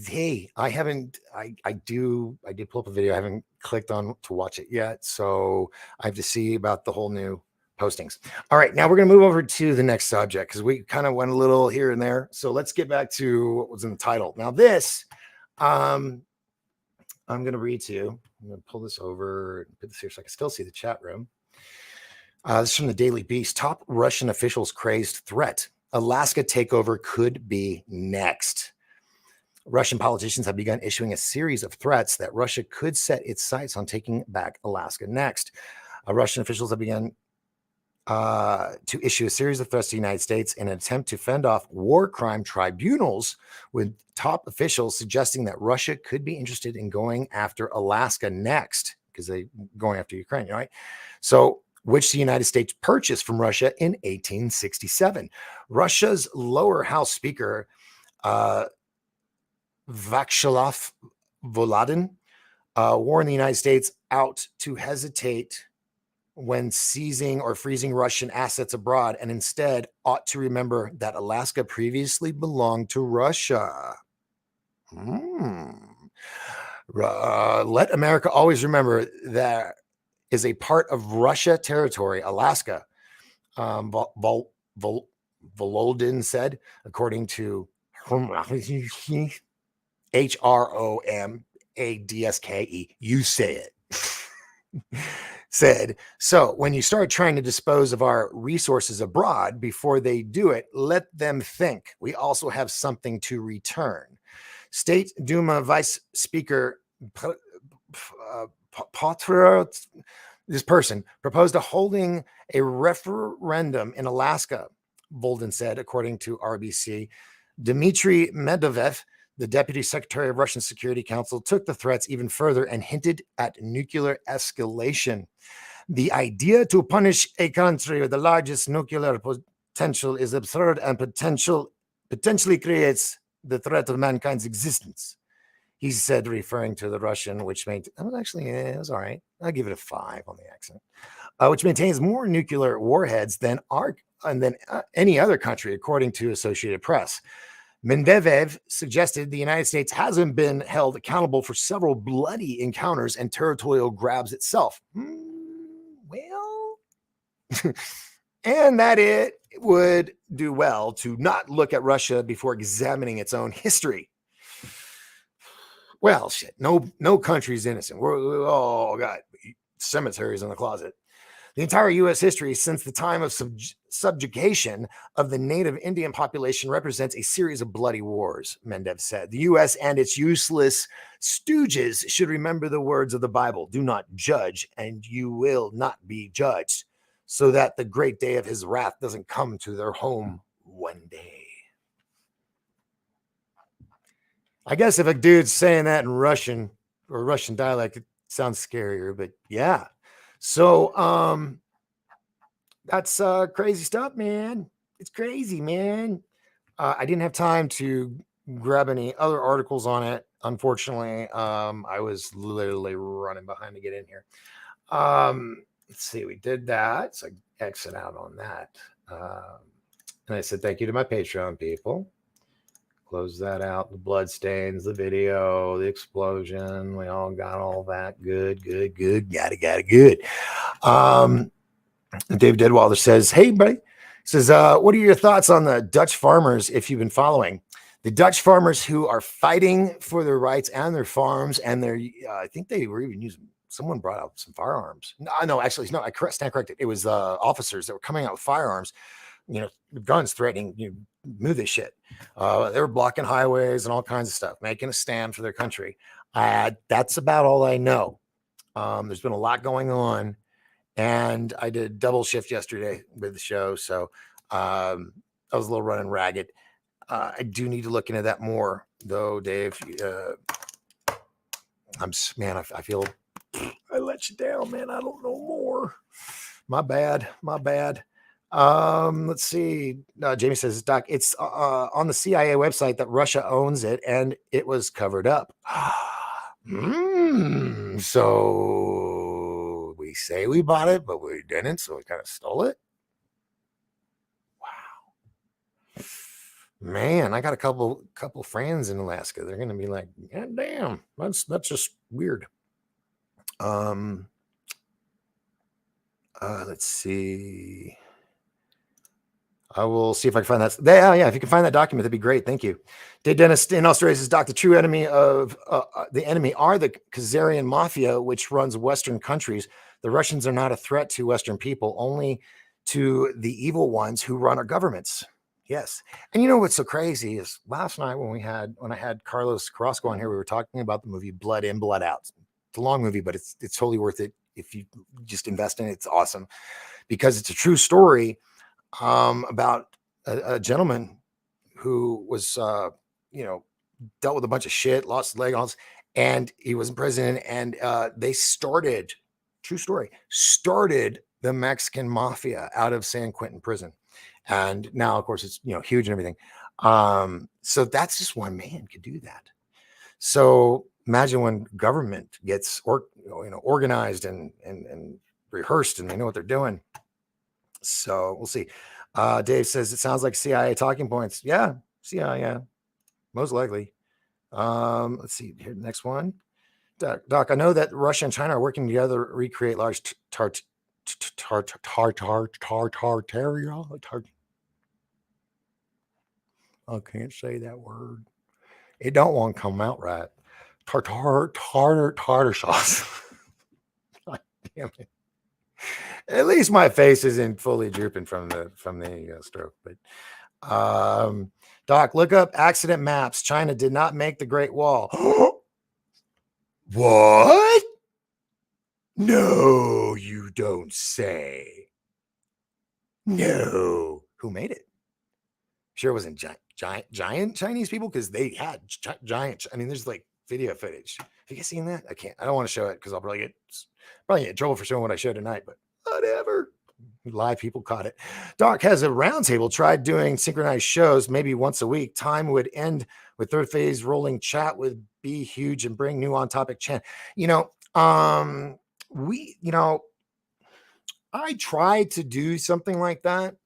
did pull up a video. I haven't clicked on to watch it yet, so I have to see about the whole new postings. All right, now we're going to move over to the next subject because we kind of went a little here and there. So let's get back to what was in the title. Now this, I'm going to read to you. I'm going to pull this over and put this here so I can still see the chat room. This is from the Daily Beast. Top Russian officials crazed threat. Alaska takeover could be next. Russian politicians have begun issuing a series of threats that Russia could set its sights on taking back Alaska next. Russian officials have begun to issue a series of threats to the United States in an attempt to fend off war crime tribunals, with top officials suggesting that Russia could be interested in going after Alaska next because they're going after Ukraine, right? So, which the United States purchased from Russia in 1867. Russia's lower house speaker, Vyacheslav Volodin, warned the United States out to hesitate when seizing or freezing Russian assets abroad, and instead ought to remember that Alaska previously belonged to Russia. Let America always remember that is a part of Russia territory, Alaska, Volodin said, according to Hromadske. You say it. Said, so when you start trying to dispose of our resources abroad before they do it, let them think we also have something to return. State Duma Vice Speaker this person proposed to holding a referendum in Alaska, Bolden said, according to RBC. Dmitry Medvedev, the Deputy Secretary of Russian Security Council, took the threats even further and hinted at nuclear escalation. The idea to punish a country with the largest nuclear potential is absurd and potentially creates the threat of mankind's existence, he said, referring to the Russian, which made it was all right. I'll give it a 5 on the accent, which maintains more nuclear warheads than any other country, according to Associated Press. Medvedev suggested the United States hasn't been held accountable for several bloody encounters and territorial grabs itself. Well, and that it would do well to not look at Russia before examining its own history. Well, shit, no country's innocent. We all got cemeteries in the closet. The entire U.S. history since the time of subjugation of the native Indian population represents a series of bloody wars, Mendev said. The U.S. and its useless stooges should remember the words of the Bible. Do not judge, and you will not be judged, so that the great day of his wrath doesn't come to their home one day. I guess if a dude's saying that in Russian or Russian dialect, it sounds scarier, but yeah. So that's crazy stuff, man. It's crazy, man. I didn't have time to grab any other articles on it. Unfortunately, I was literally running behind to get in here. Let's see, we did that. So I exit out on that. And I said thank you to my Patreon people. Close that out. The blood stains, the video, the explosion. We all got all that. Good. Got it good. Dave Deadwalder says, hey, buddy. He says, what are your thoughts on the Dutch farmers, if you've been following? The Dutch farmers who are fighting for their rights and their farms, and their, I think they were even using, someone brought out some firearms. No, actually, no, I stand corrected. It was officers that were coming out with firearms, guns threatening, move this shit. They were blocking highways and all kinds of stuff, making a stand for their country. That's about all I know. There's been a lot going on, and I did double shift yesterday with the show, so I was a little running ragged. I do need to look into that more, though, Dave. I feel I let you down, man. I don't know more. My bad. Let's see. Jamie says, Doc, it's on the CIA website that Russia owns it, and it was covered up. So we say we bought it, but we didn't, so we kind of stole it. Wow. Man, I got a couple friends in Alaska. They're gonna be like, God damn, that's just weird. Let's see. I will see if I can find that. Yeah, if you can find that document, that'd be great. Thank you. Dave Dennis in Australia says, Doc, the true enemy of the enemy are the Khazarian mafia, which runs Western countries. The Russians are not a threat to Western people, only to the evil ones who run our governments. Yes. And you know what's so crazy is last night when I had Carlos Carrasco on here, we were talking about the movie Blood In, Blood Out. It's a long movie, but it's totally worth it if you just invest in it. It's awesome because it's a true story about a gentleman who was, dealt with a bunch of shit, lost his leg, and he was in prison. And they started, true story, started the Mexican mafia out of San Quentin prison. And now, of course, it's, huge and everything. So that's just one man could do that. So imagine when government gets organized and rehearsed and they know what they're doing. So we'll see. Dave says it sounds like CIA talking points. Yeah, CIA, yeah, most likely. Let's see here. Next one. Doc, I know that Russia and China are working together to recreate large I can't say that word. It don't want to come out right. Tartar sauce. God damn it. At least my face isn't fully drooping from the stroke. But Doc, look up accident maps. China did not make the Great Wall. What? No, you don't say. No. Who made it? Sure, it wasn't giant Chinese people because they had giant. I mean, there's like video footage. Have you guys seen that? I don't want to show it because I'll probably get in trouble for showing what I showed tonight. But whatever. Live people caught it. Doc has a roundtable. Tried doing synchronized shows maybe once a week. Time would end with third phase rolling. Chat would be huge and bring new on topic chant. I tried to do something like that.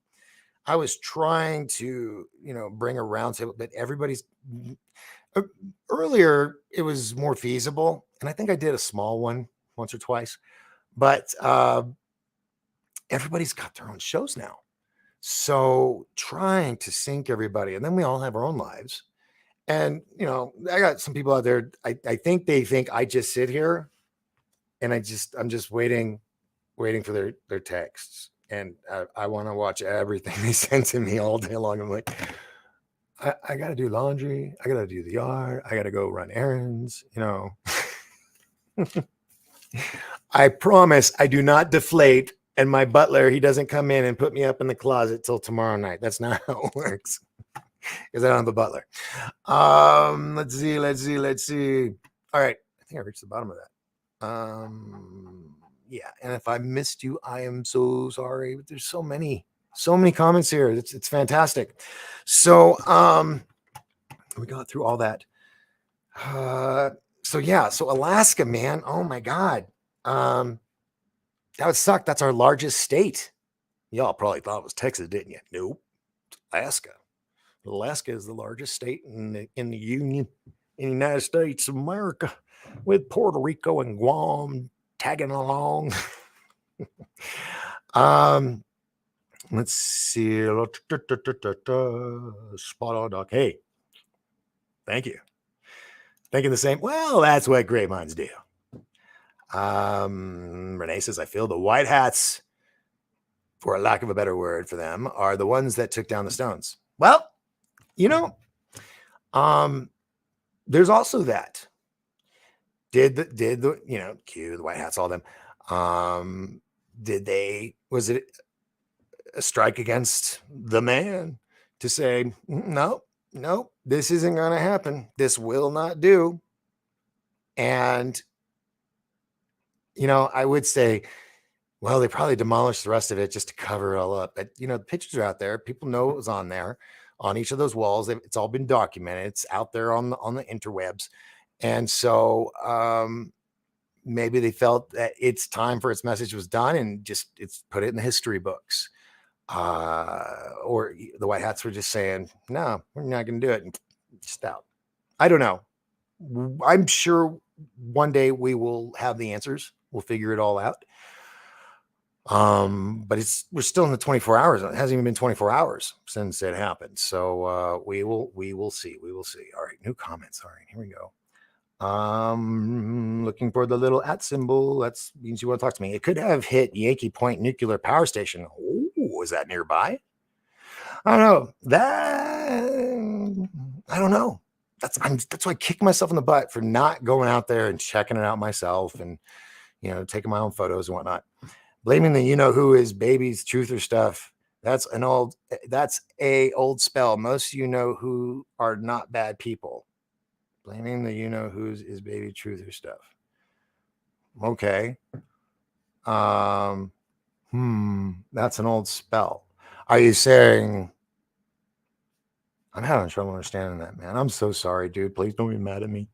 I was trying to, bring a roundtable, but everybody's earlier. It was more feasible, and I think I did a small one once or twice, but everybody's got their own shows now. So trying to sync everybody, and then we all have our own lives. And, I got some people out there. I think they think I just sit here and I'm just waiting for their texts. And I want to watch everything they send to me all day long. I'm like, I got to do laundry. I got to do the yard. I got to go run errands, I promise I do not deflate. And my butler, he doesn't come in and put me up in the closet till tomorrow night. That's not how it works. Because I don't have a butler. Let's see. All right. I think I reached the bottom of that. Yeah. And if I missed you, I am so sorry. But there's so many comments here. It's fantastic. So we got through all that. So Alaska, man. Oh my God. That would suck. That's our largest state. Y'all probably thought it was Texas, didn't you? Nope. Alaska. Alaska is the largest state in the Union, in the United States of America, with Puerto Rico and Guam tagging along. Let's see. Spot on, Doc. Hey, thank you. Thinking the same. Well, that's what great minds do. Renee says, I feel the white hats, for a lack of a better word for them, are the ones that took down the stones. Well, there's also that. Did the Q, the white hats, all them, was it a strike against the man to say, no, this isn't going to happen. This will not do. And, I would say, well, they probably demolished the rest of it just to cover it all up. But, the pictures are out there. People know it was on there on each of those walls. It's all been documented. It's out there on the interwebs. And so, maybe they felt that its time for its message was done and just it's put it in the history books. Or the White Hats were just saying, no, we're not going to do it. And just out. I don't know. I'm sure one day we will have the answers. We'll figure it all out. But we're still in the 24 hours. It hasn't even been 24 hours since it happened. So we will see. We will see. All right, new comments. All right, here we go. Looking for the little @ symbol. That means you want to talk to me. It could have hit Yankee Point Nuclear Power Station. Oh, is that nearby? I don't know. I don't know. That's why I kick myself in the butt for not going out there and checking it out myself and taking my own photos and whatnot. Blaming the who is baby's truth or stuff. That's a old spell. Most who are not bad people. Blaming the who's is baby truth or stuff. Okay. That's an old spell. Are you saying I'm having trouble understanding that, man? I'm so sorry, dude. Please don't be mad at me.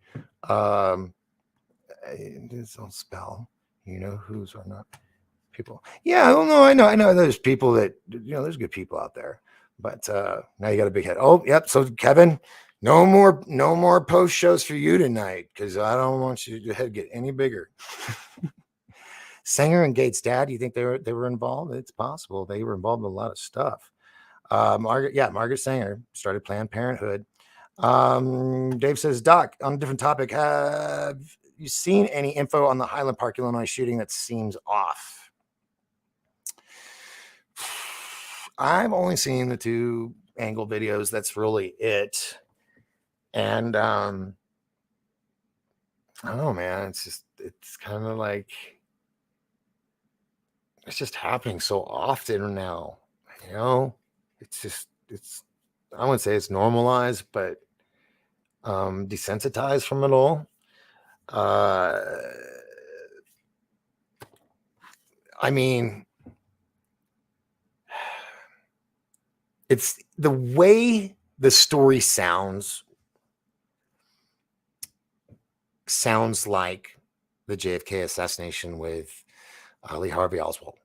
It's old spell. Who's are not people. Yeah, I don't know. I know there's people that there's good people out there. But now you got a big head. Oh, yep. So Kevin, no more post shows for you tonight because I don't want your head to get any bigger. Sanger and Gates' dad, you think they were involved? It's possible. They were involved in a lot of stuff. Margaret Sanger started Planned Parenthood. Dave says, Doc, on a different topic, have you seen any info on the Highland Park, Illinois shooting that seems off? I've only seen the 2 angle videos. That's really it. And I don't know, man. It's kind of like it's just happening so often now. It's I wouldn't say it's normalized, but desensitized from it all. I mean, it's the way the story sounds like the JFK assassination with Lee Harvey Oswald.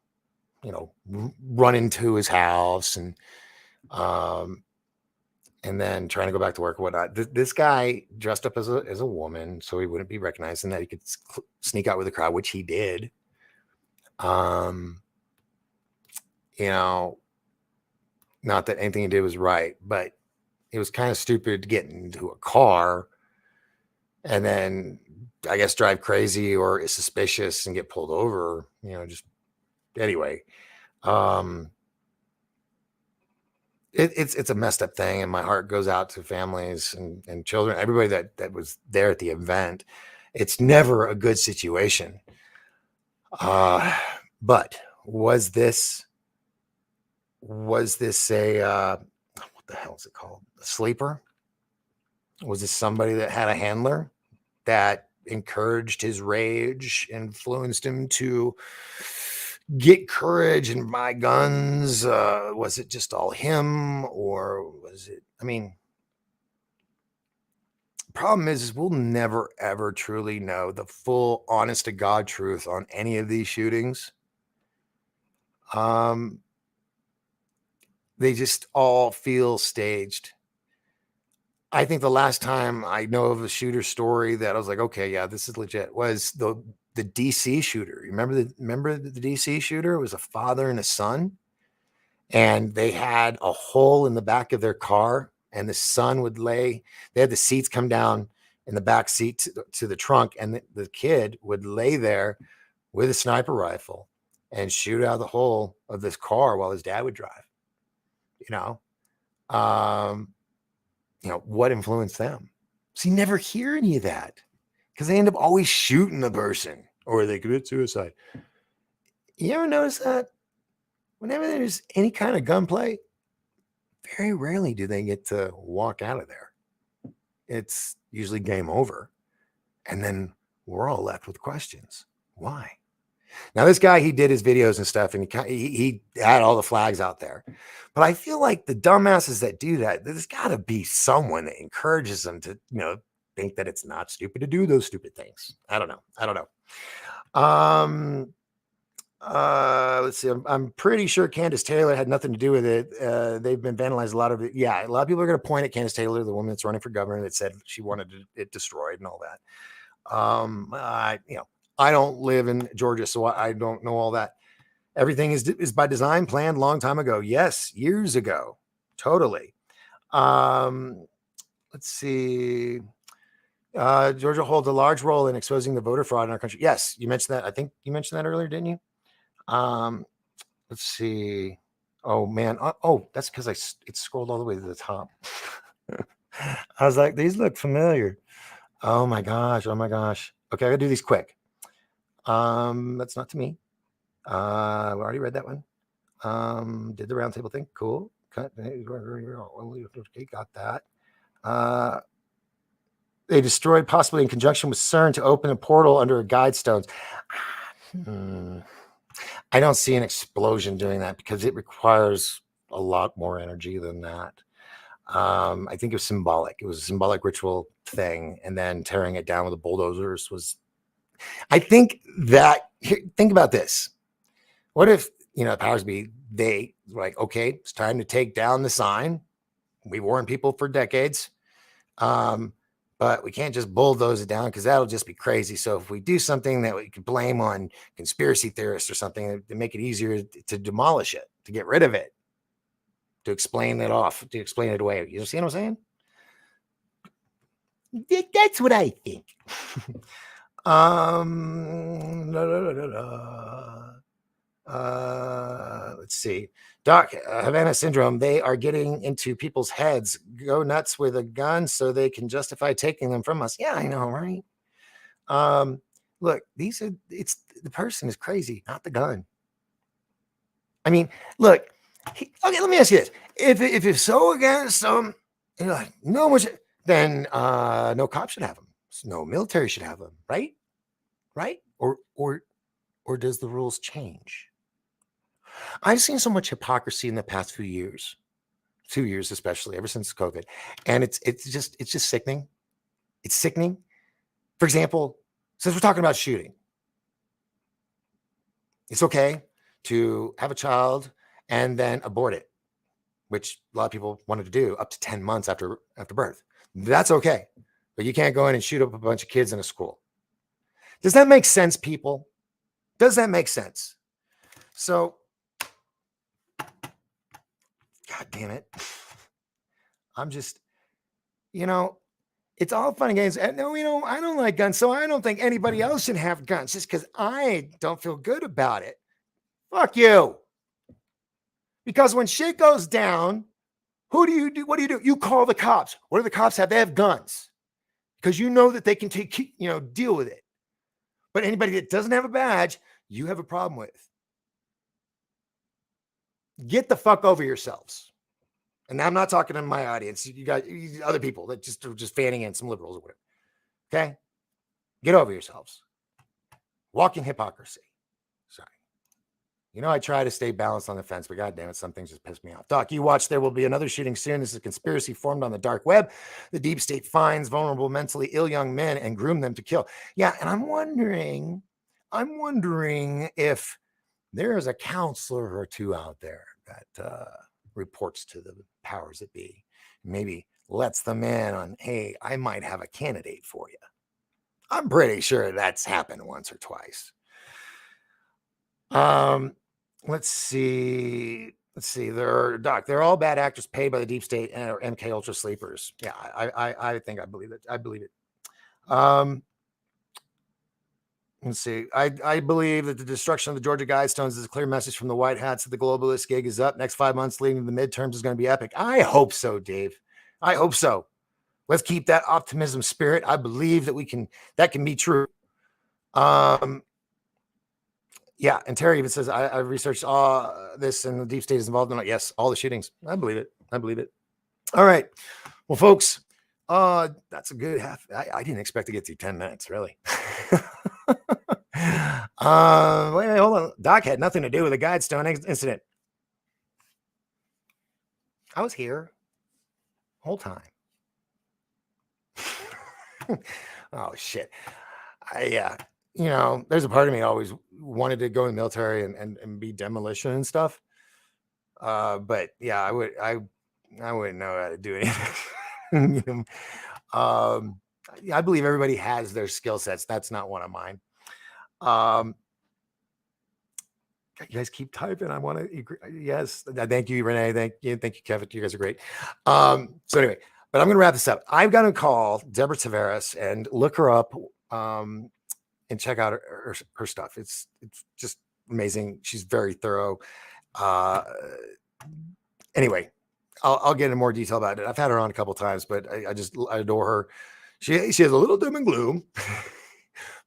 Run into his house and then trying to go back to work or whatnot. This guy dressed up as a woman so he wouldn't be recognized and that he could sneak out with the crowd, which he did. Not that anything he did was right, but it was kind of stupid to get into a car and then I guess drive crazy or is suspicious and get pulled over, just anyway. It's a messed up thing, and my heart goes out to families and children, everybody that was there at the event. It's never a good situation. But was this a what the hell is it called? A sleeper? Was this somebody that had a handler that encouraged his rage, influenced him to get courage and buy guns? Was it just all him, or was it? I mean, problem is we'll never ever truly know the full honest to God truth on any of these shootings. They just all feel staged. I think the last time I know of a shooter story that I was like, okay, yeah, this is legit, was the DC shooter. Remember the DC shooter? It was a father and a son, and they had a hole in the back of their car, and the son would they had the seats come down in the back seat to the trunk, and the kid would lay there with a sniper rifle and shoot out of the hole of this car while his dad would drive. What influenced them? So you never hear any of that because they end up always shooting the person or they commit suicide. You ever notice that? Whenever there's any kind of gunplay, very rarely do they get to walk out of there. It's usually game over. And then we're all left with questions. Why? Now, this guy, he did his videos and stuff, and he had all the flags out there. But I feel like the dumbasses that do that, there's got to be someone that encourages them to, think that it's not stupid to do those stupid things. I don't know. Um, let's see. I'm pretty sure Candace Taylor had nothing to do with it. They've been vandalized a lot of it. Yeah, a lot of people are going to point at Candace Taylor, the woman that's running for governor, that said she wanted it destroyed and all that. I don't live in Georgia, so I don't know all that. Everything is by design, planned long time ago. Yes, years ago, totally. Um, let's see. Georgia holds a large role in exposing the voter fraud in our country. Yes, you mentioned that. I think you mentioned that earlier, didn't you? Let's see. Oh man. Oh, that's because it scrolled all the way to the top. I was like, these look familiar. Oh my gosh. Oh my gosh. Okay, I gotta do these quick. That's not to me. We already read that one. Did the roundtable thing. Cool. Cut. Okay, got that. They destroyed, possibly in conjunction with CERN, to open a portal under a guide stones. I don't see an explosion doing that because it requires a lot more energy than that. I think it was symbolic. It was a symbolic ritual thing, and then tearing it down with the bulldozers was. I think that. Think about this. What if the powers be they like, okay, it's time to take down the sign. We warned people for decades. But we can't just bulldoze it down because that'll just be crazy. So if we do something that we can blame on conspiracy theorists or something to make it easier to demolish it, to get rid of it, to explain it off, to explain it away. You see what I'm saying? That's what I think. Let's see. Doc, Havana syndrome, they are getting into people's heads, go nuts with a gun so they can justify taking them from us. Yeah, I know, right? Look, it's the person is crazy, not the gun. I mean, look, okay, let me ask you this. If you're so against them, you're like, no one should, then no cop should have them. No military should have them, right? Right? Or does the rules change? I've seen so much hypocrisy in the past few years, 2 years especially, ever since COVID, and it's just sickening. It's sickening. For example, since we're talking about shooting, it's okay to have a child and then abort it, which a lot of people wanted to do up to 10 months after birth. That's okay, but you can't go in and shoot up a bunch of kids in a school. Does that make sense, people? Does that make sense? So, God damn it. I'm just, it's all fun and games. And no, I don't like guns, so I don't think anybody else should have guns just because I don't feel good about it. Fuck you. Because when shit goes down, who do you do? What do you do? You call the cops. What do the cops have? They have guns because you know that they can deal with it. But anybody that doesn't have a badge, you have a problem with. Get the fuck over yourselves. And I'm not talking to my audience. You got other people that are just fanning in, some liberals or whatever. Okay? Get over yourselves. Walking hypocrisy. Sorry. I try to stay balanced on the fence, but goddamn it, some things just piss me off. Doc, you watch There Will Be Another Shooting Soon. This is a conspiracy formed on the dark web. The deep state finds vulnerable, mentally ill young men and groom them to kill. Yeah, and I'm wondering if there is a counselor or two out there that reports to the powers that be, maybe lets them in on, hey, I might have a candidate for you. I'm pretty sure that's happened once or twice. Let's see. They're all bad actors paid by the deep state or MK Ultra sleepers. Yeah, I think I believe it. I believe it. Let's see. I believe that the destruction of the Georgia Guidestones is a clear message from the White Hats that the globalist gig is up. Next 5 months leading to the midterms is going to be epic. I hope so, Dave. I hope so. Let's keep that optimism spirit. I believe that that can be true. Yeah, and Terry even says, I researched all this and the deep state is involved in it. Yes, all the shootings. I believe it. All right. Well, folks, that's a good half. I didn't expect to get to 10 minutes, really. Wait, hold on. Doc had nothing to do with the Guidestone incident. I was here whole time. Oh, shit. you know, there's a part of me always wanted to go in the military and be demolition and stuff. But yeah, I wouldn't know how to do anything. Yeah, I believe everybody has their skill sets. That's not one of mine. Um, you guys keep typing. I want to, yes. Thank you, Renee. Thank you, Kevin. You guys are great. So anyway, but I'm going to wrap this up. I'm going to call Deborah Tavares and look her up. And check out her stuff. It's just amazing. She's very thorough. Anyway, I'll get into more detail about it. I've had her on a couple times, but I adore her. She has a little doom and gloom,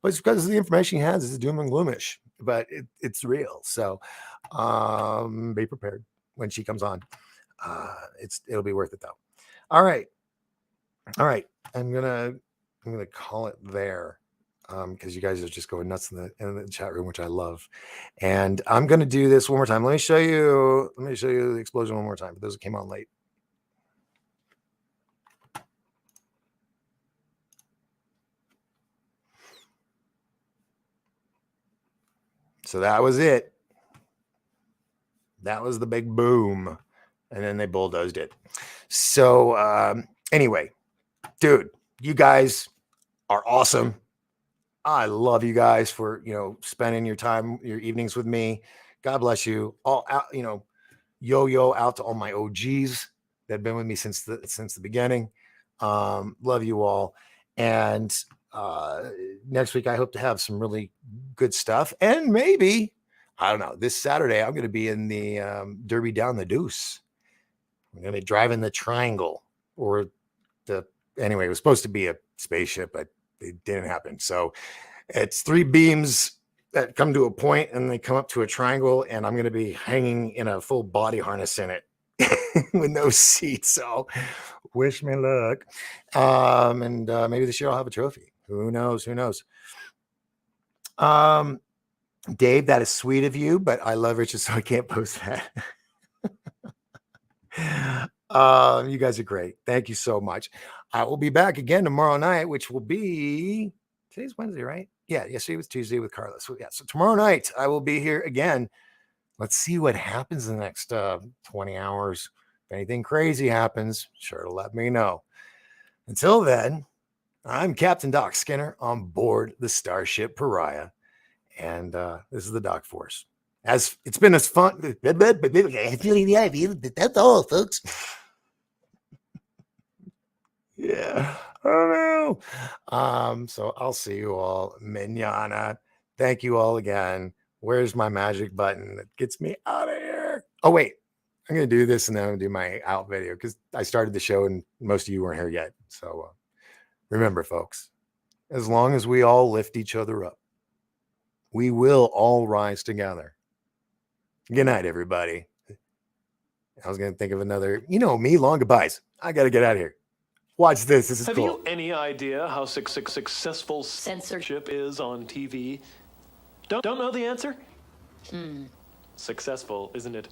but it's because the information he has is doom and gloomish, but it's real. So be prepared when she comes on. It'll be worth it though. All right. I'm gonna call it there. Because you guys are just going nuts in the chat room, which I love. And I'm going to do this one more time. Let me show you the explosion one more time for those that came on late. So that was it. That was the big boom. And then they bulldozed it. So anyway, dude, you guys are awesome. I love you guys for, spending your time, your evenings with me. God bless you. All out, yo out to all my OGs that have been with me since the beginning. Love you all. And next week, I hope to have some really good stuff. And maybe, I don't know, this Saturday, I'm going to be in the Derby Down the Deuce. I'm going to be driving the Triangle anyway, it was supposed to be a spaceship, but it didn't happen. So it's 3 beams that come to a point and they come up to a triangle, and I'm going to be hanging in a full body harness in it with no seats. So wish me luck. And maybe this year I'll have a trophy. Who knows? Dave, that is sweet of you, but I love Richard, so I can't post that. You guys are great. Thank you so much. I will be back again tomorrow night, which will be today's Wednesday, right? Yeah, yesterday was Tuesday with Carlos. So tomorrow night I will be here again. Let's see what happens in the next 20 hours. If anything crazy happens, sure to let me know. Until then, I'm Captain Doc Skinner on board the Starship Pariah, and this is the Doc Force. As it's been as fun. That's all, folks. Yeah. Oh no. So I'll see you all manana. Thank you all again. Where's my magic button that gets me out of here? Oh, wait. I'm going to do this and then I'm going to do my out video because I started the show and most of you weren't here yet. So remember, folks, as long as we all lift each other up, we will all rise together. Good night, everybody. I was going to think of another, me, long goodbyes. I got to get out of here. Watch this. This is Have cool. you any idea how successful censorship is on TV? Don't know the answer? Successful, isn't it?